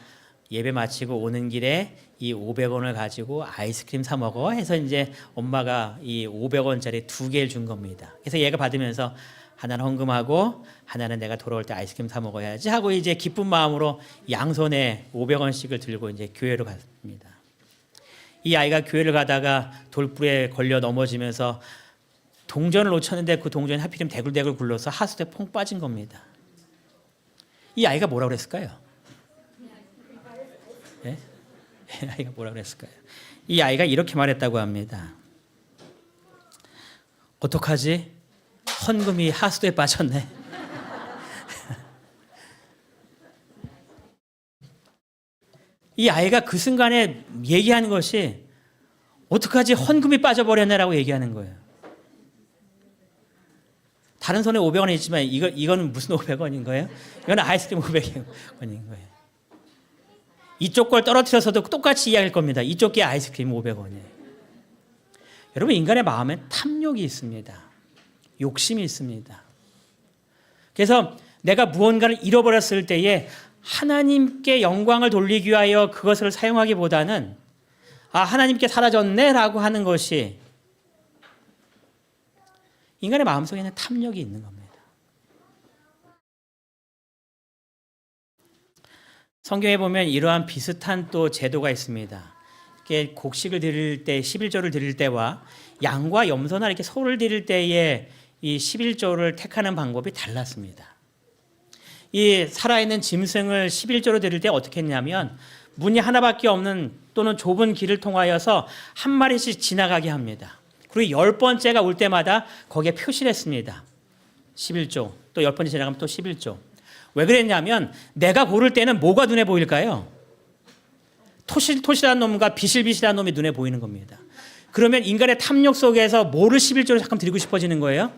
예배 마치고 오는 길에 이 500원을 가지고 아이스크림 사 먹어 해서 이제 엄마가 이 500원짜리 두 개를 준 겁니다. 그래서 얘가 받으면서 하나는 헌금하고 하나는 내가 돌아올 때 아이스크림 사 먹어야지 하고 이제 기쁜 마음으로 양손에 500원씩을 들고 이제 교회로 갔습니다. 이 아이가 교회를 가다가 돌불에 걸려 넘어지면서 동전을 놓쳤는데 그 동전이 하필이면 대굴대굴 굴러서 하수도에 퐁 빠진 겁니다. 이 아이가 뭐라고 그랬을까요? 네? 이 아이가 뭐라고 그랬을까요? 이 아이가 이렇게 말했다고 합니다. 어떡하지? 헌금이 하수도에 빠졌네. 이 아이가 그 순간에 얘기하는 것이 어떡하지? 헌금이 빠져버렸네라고 얘기하는 거예요. 다른 손에 500원이 있지만 이거는 무슨 500원인 거예요? 이건 아이스크림 500원인 거예요. 이쪽 걸 떨어뜨려서도 똑같이 이야기할 겁니다. 이쪽 게 아이스크림 500원이에요. 여러분, 인간의 마음에 탐욕이 있습니다. 욕심이 있습니다. 그래서 내가 무언가를 잃어버렸을 때에 하나님께 영광을 돌리기 위하여 그것을 사용하기보다는 하나님께 사라졌네 라고 하는 것이 인간의 마음속에는 탐욕이 있는 겁니다. 성경에 보면 이러한 비슷한 또 제도가 있습니다. 이렇게 곡식을 드릴 때 11조를 드릴 때와 양과 염소나 이렇게 소를 드릴 때에 이 11조를 택하는 방법이 달랐습니다. 이 살아있는 짐승을 11조로 드릴 때 어떻게 했냐면 문이 하나밖에 없는 또는 좁은 길을 통하여서 한 마리씩 지나가게 합니다. 그리고 10번째가 올 때마다 거기에 표시를 했습니다. 11조. 또 10번째 지나가면 또 11조. 왜 그랬냐면 내가 고를 때는 뭐가 눈에 보일까요? 토실토실한 놈과 비실비실한 놈이 눈에 보이는 겁니다. 그러면 인간의 탐욕 속에서 뭐를 11조로 자꾸 드리고 싶어지는 거예요?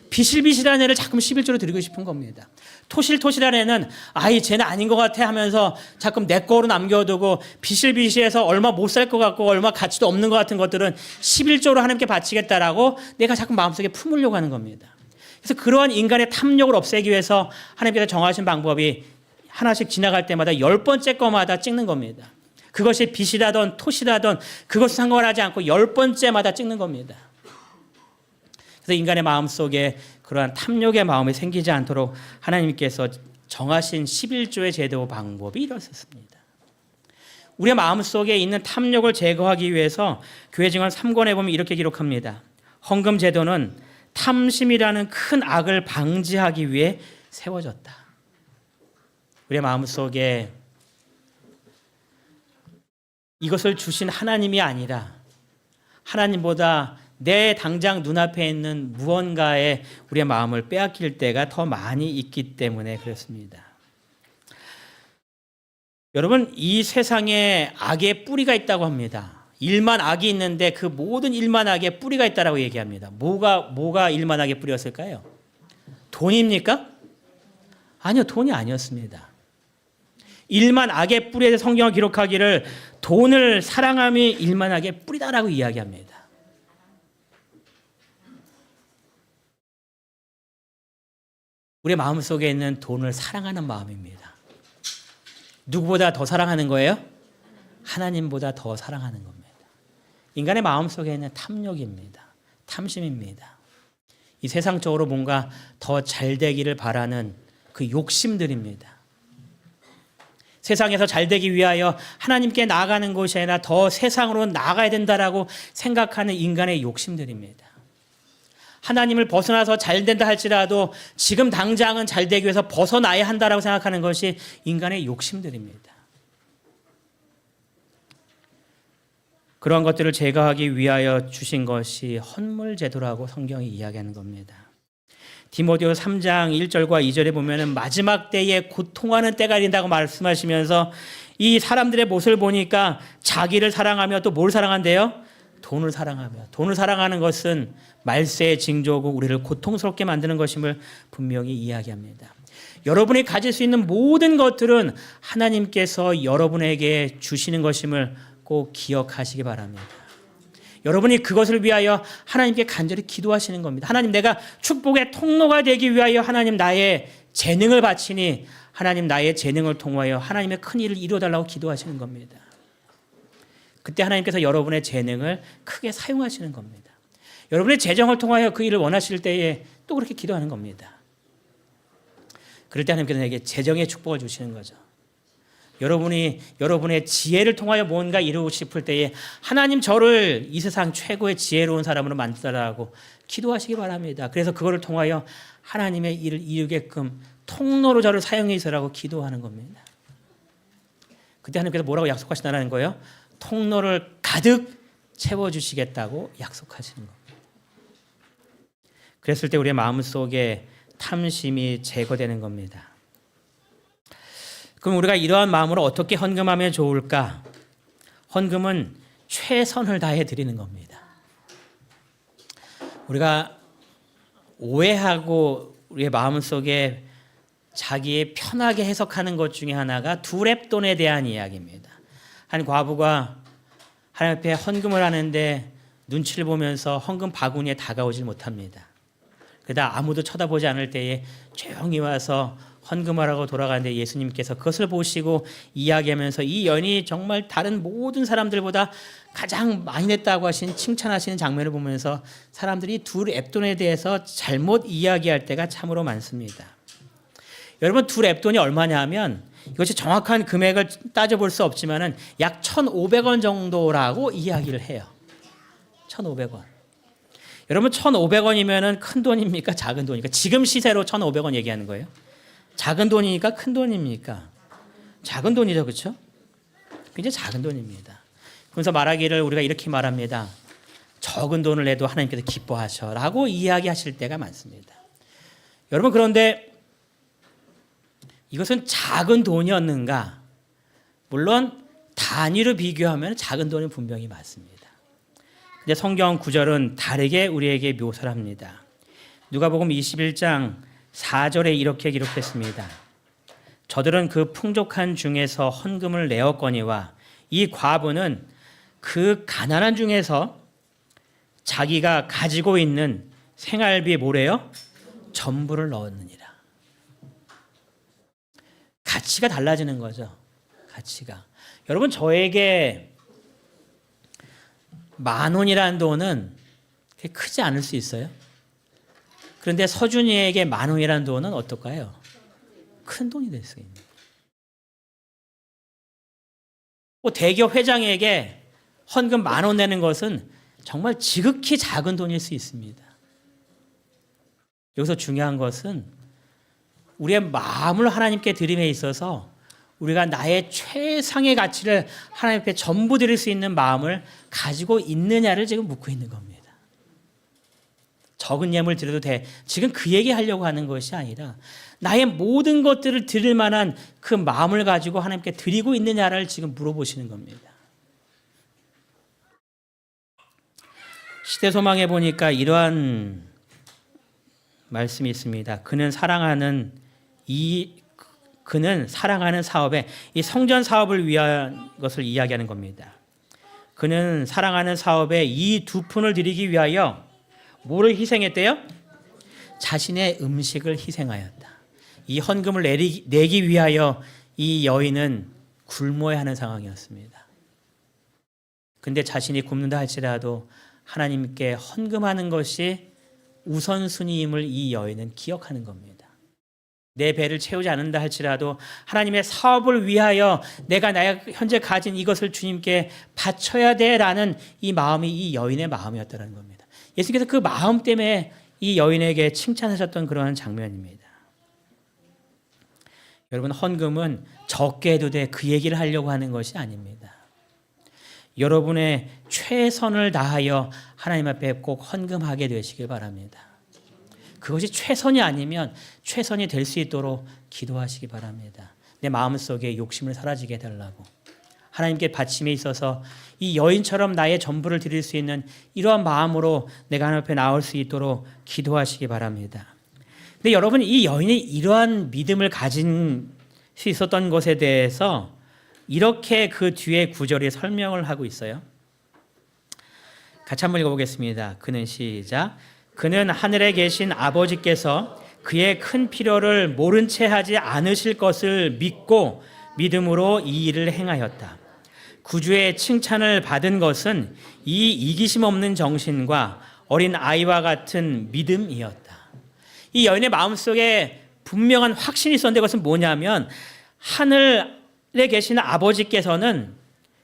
비실비실한 애를 자꾸 11조로 드리고 싶은 겁니다. 토실토실한 애는 아이 쟤는 아닌 것 같아 하면서 자꾸 내 거로 남겨두고 비실비실해서 얼마 못 살 것 같고 얼마 가치도 없는 것 같은 것들은 11조로 하나님께 바치겠다라고 내가 자꾸 마음속에 품으려고 하는 겁니다. 그래서 그러한 인간의 탐욕을 없애기 위해서 하나님께서 정하신 방법이 하나씩 지나갈 때마다 10번째 거마다 찍는 겁니다. 그것이 빚이라든 토시라든 그것을 상관하지 않고 10번째마다 찍는 겁니다. 그래서 인간의 마음속에 그러한 탐욕의 마음이 생기지 않도록 하나님께서 정하신 11조의 제도 방법이 이렇습니다. 우리의 마음속에 있는 탐욕을 제거하기 위해서 교회 증언 3권에 보면 이렇게 기록합니다. 헌금 제도는 탐심이라는 큰 악을 방지하기 위해 세워졌다. 우리의 마음속에 이것을 주신 하나님이 아니라 하나님보다 내 당장 눈앞에 있는 무언가에 우리의 마음을 빼앗길 때가 더 많이 있기 때문에 그렇습니다. 여러분, 이 세상에 악의 뿌리가 있다고 합니다. 일만 악이 있는데 그 모든 일만 악의 뿌리가 있다고 얘기합니다. 뭐가 일만 악의 뿌리였을까요? 돈입니까? 아니요, 돈이 아니었습니다. 일만 악의 뿌리에 성경을 기록하기를 돈을 사랑함이 일만 악의 뿌리다라고 이야기합니다. 우리의 마음속에 있는 돈을 사랑하는 마음입니다. 누구보다 더 사랑하는 거예요? 하나님보다 더 사랑하는 겁니다. 인간의 마음속에 있는 탐욕입니다. 탐심입니다. 이 세상적으로 뭔가 더 잘되기를 바라는 그 욕심들입니다. 세상에서 잘되기 위하여 하나님께 나아가는 것이 아니라 더 세상으로 나아가야 된다라고 생각하는 인간의 욕심들입니다. 하나님을 벗어나서 잘된다 할지라도 지금 당장은 잘되기 위해서 벗어나야 한다라고 생각하는 것이 인간의 욕심들입니다. 그러한 것들을 제거하기 위하여 주신 것이 헌물제도라고 성경이 이야기하는 겁니다. 디모데후 3장 1절과 2절에 보면은 마지막 때에 고통하는 때가 이른다고 말씀하시면서 이 사람들의 모습을 보니까 자기를 사랑하며 또 뭘 사랑한대요? 돈을 사랑하며. 돈을 사랑하는 것은 말세의 징조고 우리를 고통스럽게 만드는 것임을 분명히 이야기합니다. 여러분이 가질 수 있는 모든 것들은 하나님께서 여러분에게 주시는 것임을 꼭 기억하시기 바랍니다. 여러분이 그것을 위하여 하나님께 간절히 기도하시는 겁니다. 하나님, 내가 축복의 통로가 되기 위하여 하나님 나의 재능을 바치니 하나님 나의 재능을 통하여 하나님의 큰 일을 이루어달라고 기도하시는 겁니다. 그때 하나님께서 여러분의 재능을 크게 사용하시는 겁니다. 여러분의 재정을 통하여 그 일을 원하실 때에 또 그렇게 기도하는 겁니다. 그럴 때 하나님께서 내게 재정의 축복을 주시는 거죠. 여러분이 여러분의 지혜를 통하여 뭔가 이루고 싶을 때에 하나님 저를 이 세상 최고의 지혜로운 사람으로 만들어달라고 기도하시기 바랍니다. 그래서 그거를 통하여 하나님의 일을 이루게끔 통로로 저를 사용해 주시라고 기도하는 겁니다. 그때 하나님께서 뭐라고 약속하시나라는 거예요? 통로를 가득 채워주시겠다고 약속하시는 겁니다. 그랬을 때 우리의 마음속에 탐심이 제거되는 겁니다. 그럼 우리가 이러한 마음으로 어떻게 헌금하면 좋을까? 헌금은 최선을 다해 드리는 겁니다. 우리가 오해하고 우리의 마음속에 자기의 편하게 해석하는 것 중에 하나가 두렙돈에 대한 이야기입니다. 한 과부가 하나님 앞에 헌금을 하는데 눈치를 보면서 헌금 바구니에 다가오질 못합니다. 그러다 아무도 쳐다보지 않을 때에 조용히 와서 헌금하라고 돌아가는데 예수님께서 그것을 보시고 이야기하면서 이 연이 정말 다른 모든 사람들보다 가장 많이 냈다고 하신 칭찬하시는 장면을 보면서 사람들이 두렙돈에 대해서 잘못 이야기할 때가 참으로 많습니다. 여러분, 두렙돈이 얼마냐 하면 이것이 정확한 금액을 따져볼 수 없지만 약 1,500원 정도라고 이야기를 해요. 1,500원. 여러분, 1,500원이면 큰 돈입니까? 작은 돈입니까? 지금 시세로 1,500원 얘기하는 거예요. 작은 돈이니까 큰 돈입니까? 작은 돈이죠, 그렇죠? 굉장히 작은 돈입니다. 그래서 말하기를 우리가 이렇게 말합니다. 적은 돈을 내도 하나님께서 기뻐하셔라고 이야기하실 때가 많습니다. 여러분, 그런데 이것은 작은 돈이었는가? 물론 단위로 비교하면 작은 돈이 분명히 맞습니다. 근데 성경 구절은 다르게 우리에게 묘사를 합니다. 누가복음 21장 4절에 이렇게 기록했습니다. 저들은 그 풍족한 중에서 헌금을 내었거니와 이 과부는 그 가난한 중에서 자기가 가지고 있는 생활비에 뭐래요? 전부를 넣었느니라. 가치가 달라지는 거죠. 가치가. 여러분, 저에게 10,000원이라는 돈은 그렇게 크지 않을 수 있어요. 그런데 서준이에게 10,000원이라는 돈은 어떨까요? 큰 돈이 될 수 있는. 대기업 회장에게 헌금 10,000원 내는 것은 정말 지극히 작은 돈일 수 있습니다. 여기서 중요한 것은 우리의 마음을 하나님께 드림에 있어서 우리가 나의 최상의 가치를 하나님 앞에 전부 드릴 수 있는 마음을 가지고 있느냐를 지금 묻고 있는 겁니다. 적은 예물 드려도 돼. 지금 그 얘기 하려고 하는 것이 아니라 나의 모든 것들을 드릴 만한 그 마음을 가지고 하나님께 드리고 있느냐를 지금 물어보시는 겁니다. 시대소망에 보니까 이러한 말씀이 있습니다. 그는 사랑하는 사업에 이 성전 사업을 위한 것을 이야기하는 겁니다. 그는 사랑하는 사업에 이 2푼을 드리기 위하여 뭐를 희생했대요? 자신의 음식을 희생하였다. 이 헌금을 내기 위하여 이 여인은 굶어야 하는 상황이었습니다. 근데 자신이 굶는다 할지라도 하나님께 헌금하는 것이 우선순위임을 이 여인은 기억하는 겁니다. 내 배를 채우지 않는다 할지라도 하나님의 사업을 위하여 내가 현재 가진 이것을 주님께 바쳐야 돼라는 이 마음이 이 여인의 마음이었다는 겁니다. 예수께서 그 마음 때문에 이 여인에게 칭찬하셨던 그러한 장면입니다. 여러분, 헌금은 적게 해도 돼 그 얘기를 하려고 하는 것이 아닙니다. 여러분의 최선을 다하여 하나님 앞에 꼭 헌금하게 되시길 바랍니다. 그것이 최선이 아니면 최선이 될 수 있도록 기도하시기 바랍니다. 내 마음속에 욕심을 사라지게 해달라고. 하나님께 바침에 있어서 이 여인처럼 나의 전부를 드릴 수 있는 이러한 마음으로 내가 하나님 앞에 나올 수 있도록 기도하시기 바랍니다. 근데 여러분, 이 여인이 이러한 믿음을 가진 수 있었던 것에 대해서 이렇게 그 뒤에 구절이 설명을 하고 있어요. 같이 한번 읽어보겠습니다. 그는 하늘에 계신 아버지께서 그의 큰 필요를 모른 채 하지 않으실 것을 믿고 믿음으로 이 일을 행하였다. 구주의 칭찬을 받은 것은 이 이기심 없는 정신과 어린 아이와 같은 믿음이었다. 이 여인의 마음속에 분명한 확신이 있었는데 그것은 뭐냐면 하늘에 계시는 아버지께서는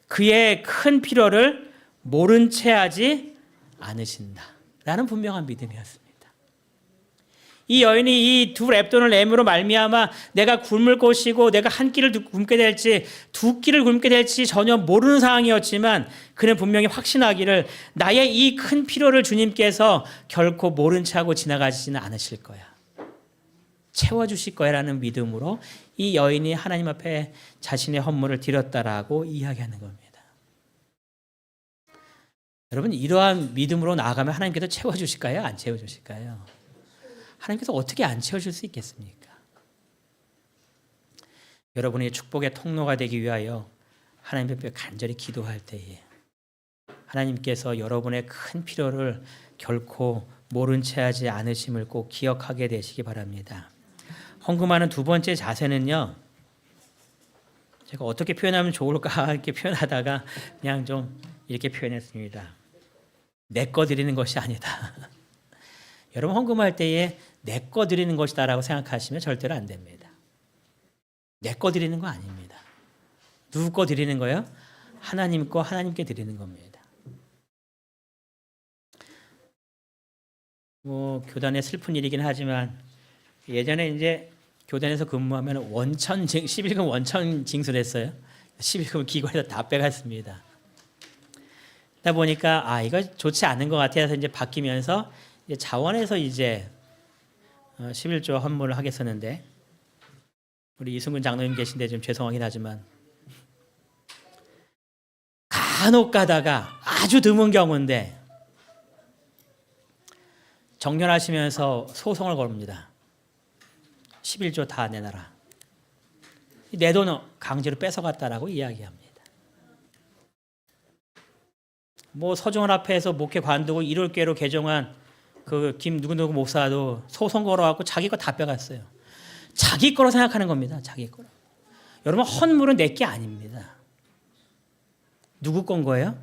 그의 큰 필요를 모른 채 하지 않으신다라는 분명한 믿음이었습니다. 이 여인이 이 2렙돈을 내므로 말미암아 내가 굶을 것이고 내가 한 끼를 굶게 될지 2끼를 굶게 될지 전혀 모르는 상황이었지만 그는 분명히 확신하기를 나의 이 큰 필요를 주님께서 결코 모른 채 하고 지나가지는 않으실 거야. 채워주실 거야라는 믿음으로 이 여인이 하나님 앞에 자신의 헌물을 드렸다라고 이야기하는 겁니다. 여러분, 이러한 믿음으로 나아가면 하나님께서 채워주실까요? 안 채워주실까요? 하나님께서 어떻게 안 채워줄 수 있겠습니까? 여러분이 축복의 통로가 되기 위하여 하나님 앞에 간절히 기도할 때에 하나님께서 여러분의 큰 필요를 결코 모른 채 하지 않으심을 꼭 기억하게 되시기 바랍니다. 헌금하는 두 번째 자세는요, 제가 어떻게 표현하면 좋을까 이렇게 표현하다가 그냥 좀 이렇게 표현했습니다. 내 거 드리는 것이 아니다. 여러분, 헌금할 때에 내 거 드리는 것이다라고 생각하시면 절대로 안 됩니다. 내 거 드리는 거 아닙니다. 누구 거 드리는 거예요? 하나님 거 하나님께 드리는 겁니다. 교단의 슬픈 일이긴 하지만 예전에 이제 교단에서 근무하면 11금 원천 징수를 했어요. 11금을 기관에서 다 빼갔습니다. 그러다 보니까 이거 좋지 않은 것 같아서 이제 바뀌면서 이제 자원에서 이제 11조 헌물을 하겠었는데 우리 이승근 장로님 계신데 좀 죄송하긴 하지만 간혹 가다가 아주 드문 경우인데 정년하시면서 소송을 걸습니다. 11조 다 내놔라. 내 돈을 강제로 뺏어갔다라고 이야기합니다. 뭐 서정원 앞에서 목회 관두고 1월교회로 개종한 그 김 누구누구 목사도 소송 걸어갖고 자기 거 다 빼갔어요. 자기 거로 생각하는 겁니다. 자기 거로. 여러분 헌물은 내 게 아닙니다. 누구 건 거예요?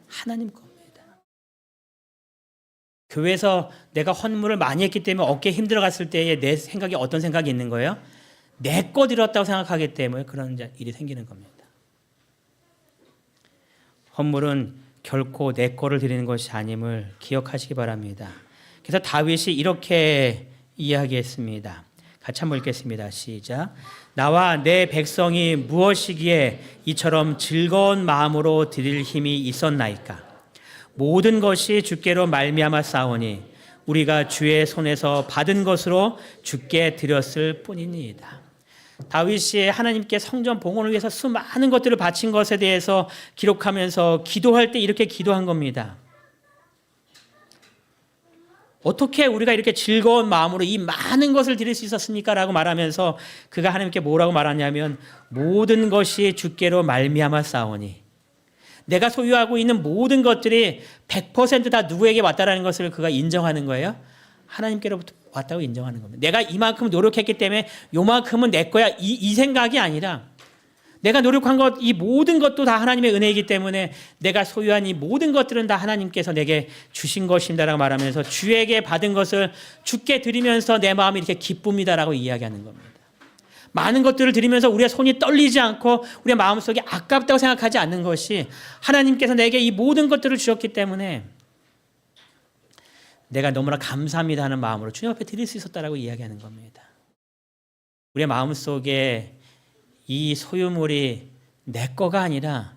하나님 겁니다. 교회에서 내가 헌물을 많이 했기 때문에 어깨에 힘들어갔을 때에 내 생각이 어떤 생각이 있는 거예요? 내 거 드렸다고 생각하기 때문에 그런 일이 생기는 겁니다. 헌물은 결코 내 거를 드리는 것이 아님을 기억하시기 바랍니다. 그래서 다윗이 이렇게 이야기했습니다. 같이 한번 읽겠습니다. 시작. 나와 내 백성이 무엇이기에 이처럼 즐거운 마음으로 드릴 힘이 있었나이까. 모든 것이 주께로 말미암아 싸우니 우리가 주의 손에서 받은 것으로 주께 드렸을 뿐이니이다. 다윗이 하나님께 성전 봉헌을 위해서 수많은 것들을 바친 것에 대해서 기록하면서 기도할 때 이렇게 기도한 겁니다. 어떻게 우리가 이렇게 즐거운 마음으로 이 많은 것을 드릴 수 있었습니까? 라고 말하면서 그가 하나님께 뭐라고 말하냐면 모든 것이 주께로 말미암아 싸우니 내가 소유하고 있는 모든 것들이 100% 다 누구에게 왔다라는 것을 그가 인정하는 거예요. 하나님께로부터 왔다고 인정하는 겁니다. 내가 이만큼 노력했기 때문에 요만큼은 내 거야 이 생각이 아니라 내가 노력한 것 이 모든 것도 다 하나님의 은혜이기 때문에 내가 소유한 이 모든 것들은 다 하나님께서 내게 주신 것입니다라고 말하면서 주에게 받은 것을 주께 드리면서 내 마음이 이렇게 기쁩니다라고 이야기하는 겁니다. 많은 것들을 드리면서 우리의 손이 떨리지 않고 우리의 마음속에 아깝다고 생각하지 않는 것이 하나님께서 내게 이 모든 것들을 주셨기 때문에 내가 너무나 감사합니다 하는 마음으로 주님 앞에 드릴 수 있었다라고 이야기하는 겁니다. 우리의 마음속에 이 소유물이 내 거가 아니라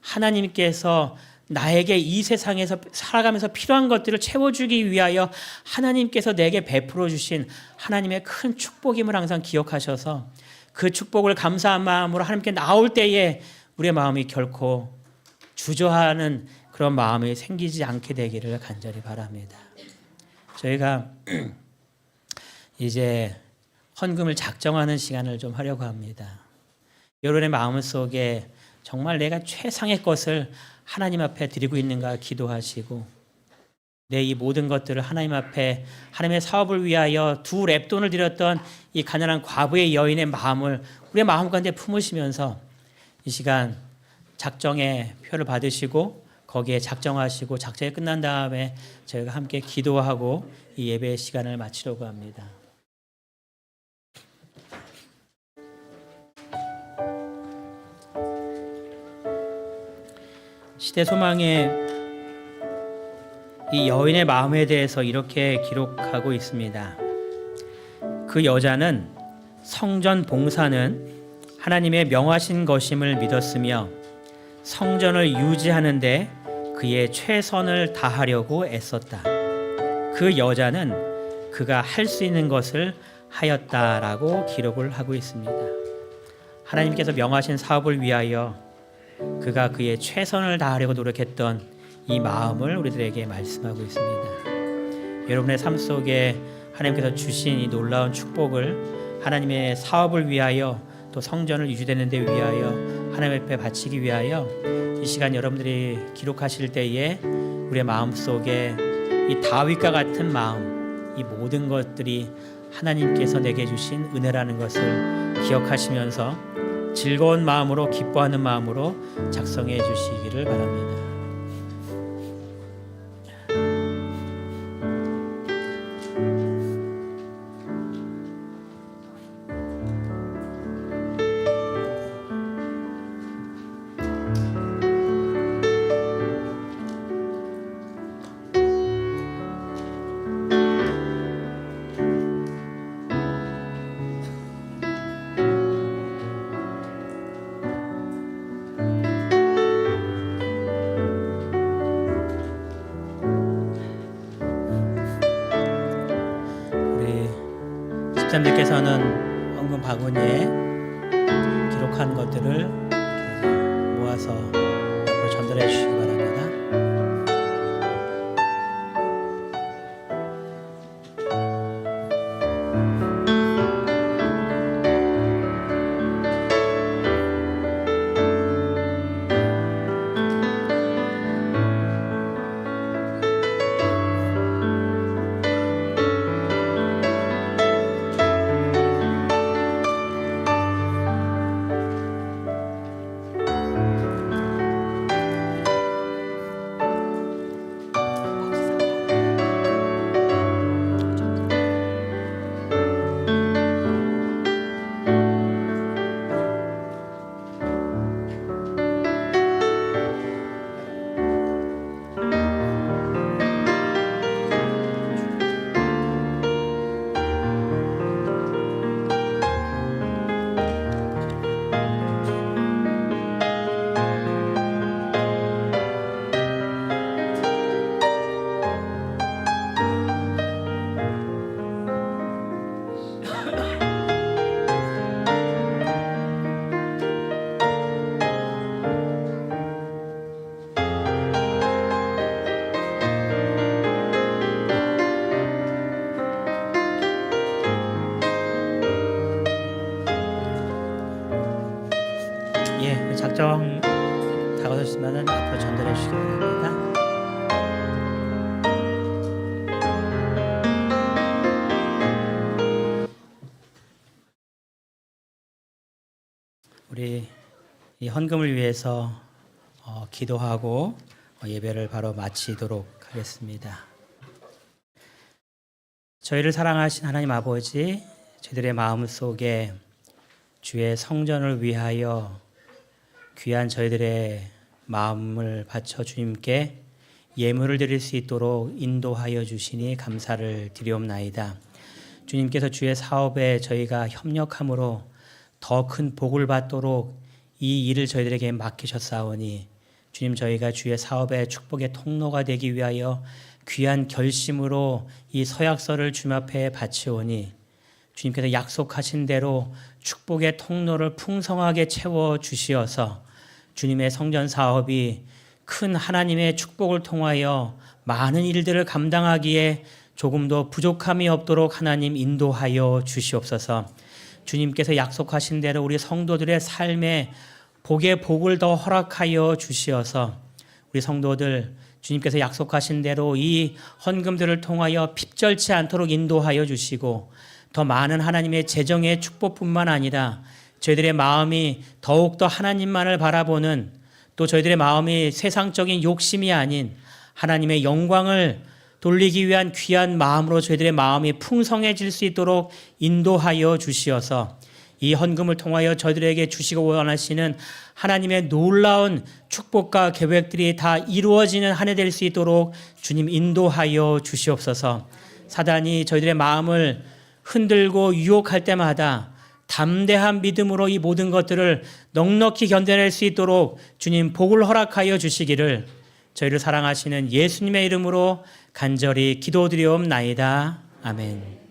하나님께서 나에게 이 세상에서 살아가면서 필요한 것들을 채워주기 위하여 하나님께서 내게 베풀어 주신 하나님의 큰 축복임을 항상 기억하셔서 그 축복을 감사한 마음으로 하나님께 나올 때에 우리의 마음이 결코 주저하는 그런 마음이 생기지 않게 되기를 간절히 바랍니다. 저희가 이제 헌금을 작정하는 시간을 좀 하려고 합니다. 여러분의 마음속에 정말 내가 최상의 것을 하나님 앞에 드리고 있는가 기도하시고 내 이 모든 것들을 하나님 앞에 하나님의 사업을 위하여 2렙돈을 드렸던 이 가난한 과부의 여인의 마음을 우리의 마음 가운데 품으시면서 이 시간 작정의 표를 받으시고 거기에 작정하시고 작정이 끝난 다음에 저희가 함께 기도하고 이 예배의 시간을 마치려고 합니다. 시대소망의 이 여인의 마음에 대해서 이렇게 기록하고 있습니다. 그 여자는 성전 봉사는 하나님의 명하신 것임을 믿었으며 성전을 유지하는데 그의 최선을 다하려고 애썼다. 그 여자는 그가 할 수 있는 것을 하였다라고 기록을 하고 있습니다. 하나님께서 명하신 사업을 위하여 그가 그의 최선을 다하려고 노력했던 이 마음을 우리들에게 말씀하고 있습니다. 여러분의 삶 속에 하나님께서 주신 이 놀라운 축복을 하나님의 사업을 위하여 또 성전을 유지되는 데 위하여 하나님 앞에 바치기 위하여 이 시간 여러분들이 기록하실 때에 우리의 마음 속에 이 다윗과 같은 마음, 이 모든 것들이 하나님께서 내게 주신 은혜라는 것을 기억하시면서 즐거운 마음으로 기뻐하는 마음으로 작성해 주시기를 바랍니다. 집사님들께서는 헌금 바구니에 부족한 것들을 이렇게 모아서 앞으로 전달해 주시기 바랍니다. 작정 다가오셨으면 앞으로 전달해 주시기 바랍니다. 우리 이 헌금을 위해서 기도하고 예배를 바로 마치도록 하겠습니다. 저희를 사랑하신 하나님 아버지, 저희들의 마음 속에 주의 성전을 위하여 귀한 저희들의 마음을 바쳐 주님께 예물을 드릴 수 있도록 인도하여 주시니 감사를 드리옵나이다. 주님께서 주의 사업에 저희가 협력함으로 더 큰 복을 받도록 이 일을 저희들에게 맡기셨사오니 주님, 저희가 주의 사업의 축복의 통로가 되기 위하여 귀한 결심으로 이 서약서를 주님 앞에 바치오니 주님께서 약속하신 대로 축복의 통로를 풍성하게 채워 주시어서 주님의 성전 사업이 큰 하나님의 축복을 통하여 많은 일들을 감당하기에 조금도 부족함이 없도록 하나님 인도하여 주시옵소서. 주님께서 약속하신 대로 우리 성도들의 삶에 복의 복을 더 허락하여 주시어서 우리 성도들 주님께서 약속하신 대로 이 헌금들을 통하여 핍절치 않도록 인도하여 주시고 더 많은 하나님의 재정의 축복뿐만 아니라 저희들의 마음이 더욱더 하나님만을 바라보는, 또 저희들의 마음이 세상적인 욕심이 아닌 하나님의 영광을 돌리기 위한 귀한 마음으로 저희들의 마음이 풍성해질 수 있도록 인도하여 주시어서 이 헌금을 통하여 저희들에게 주시고 원하시는 하나님의 놀라운 축복과 계획들이 다 이루어지는 한 해 될 수 있도록 주님 인도하여 주시옵소서. 사단이 저희들의 마음을 흔들고 유혹할 때마다 담대한 믿음으로 이 모든 것들을 넉넉히 견뎌낼 수 있도록 주님 복을 허락하여 주시기를 저희를 사랑하시는 예수님의 이름으로 간절히 기도드리옵나이다. 아멘.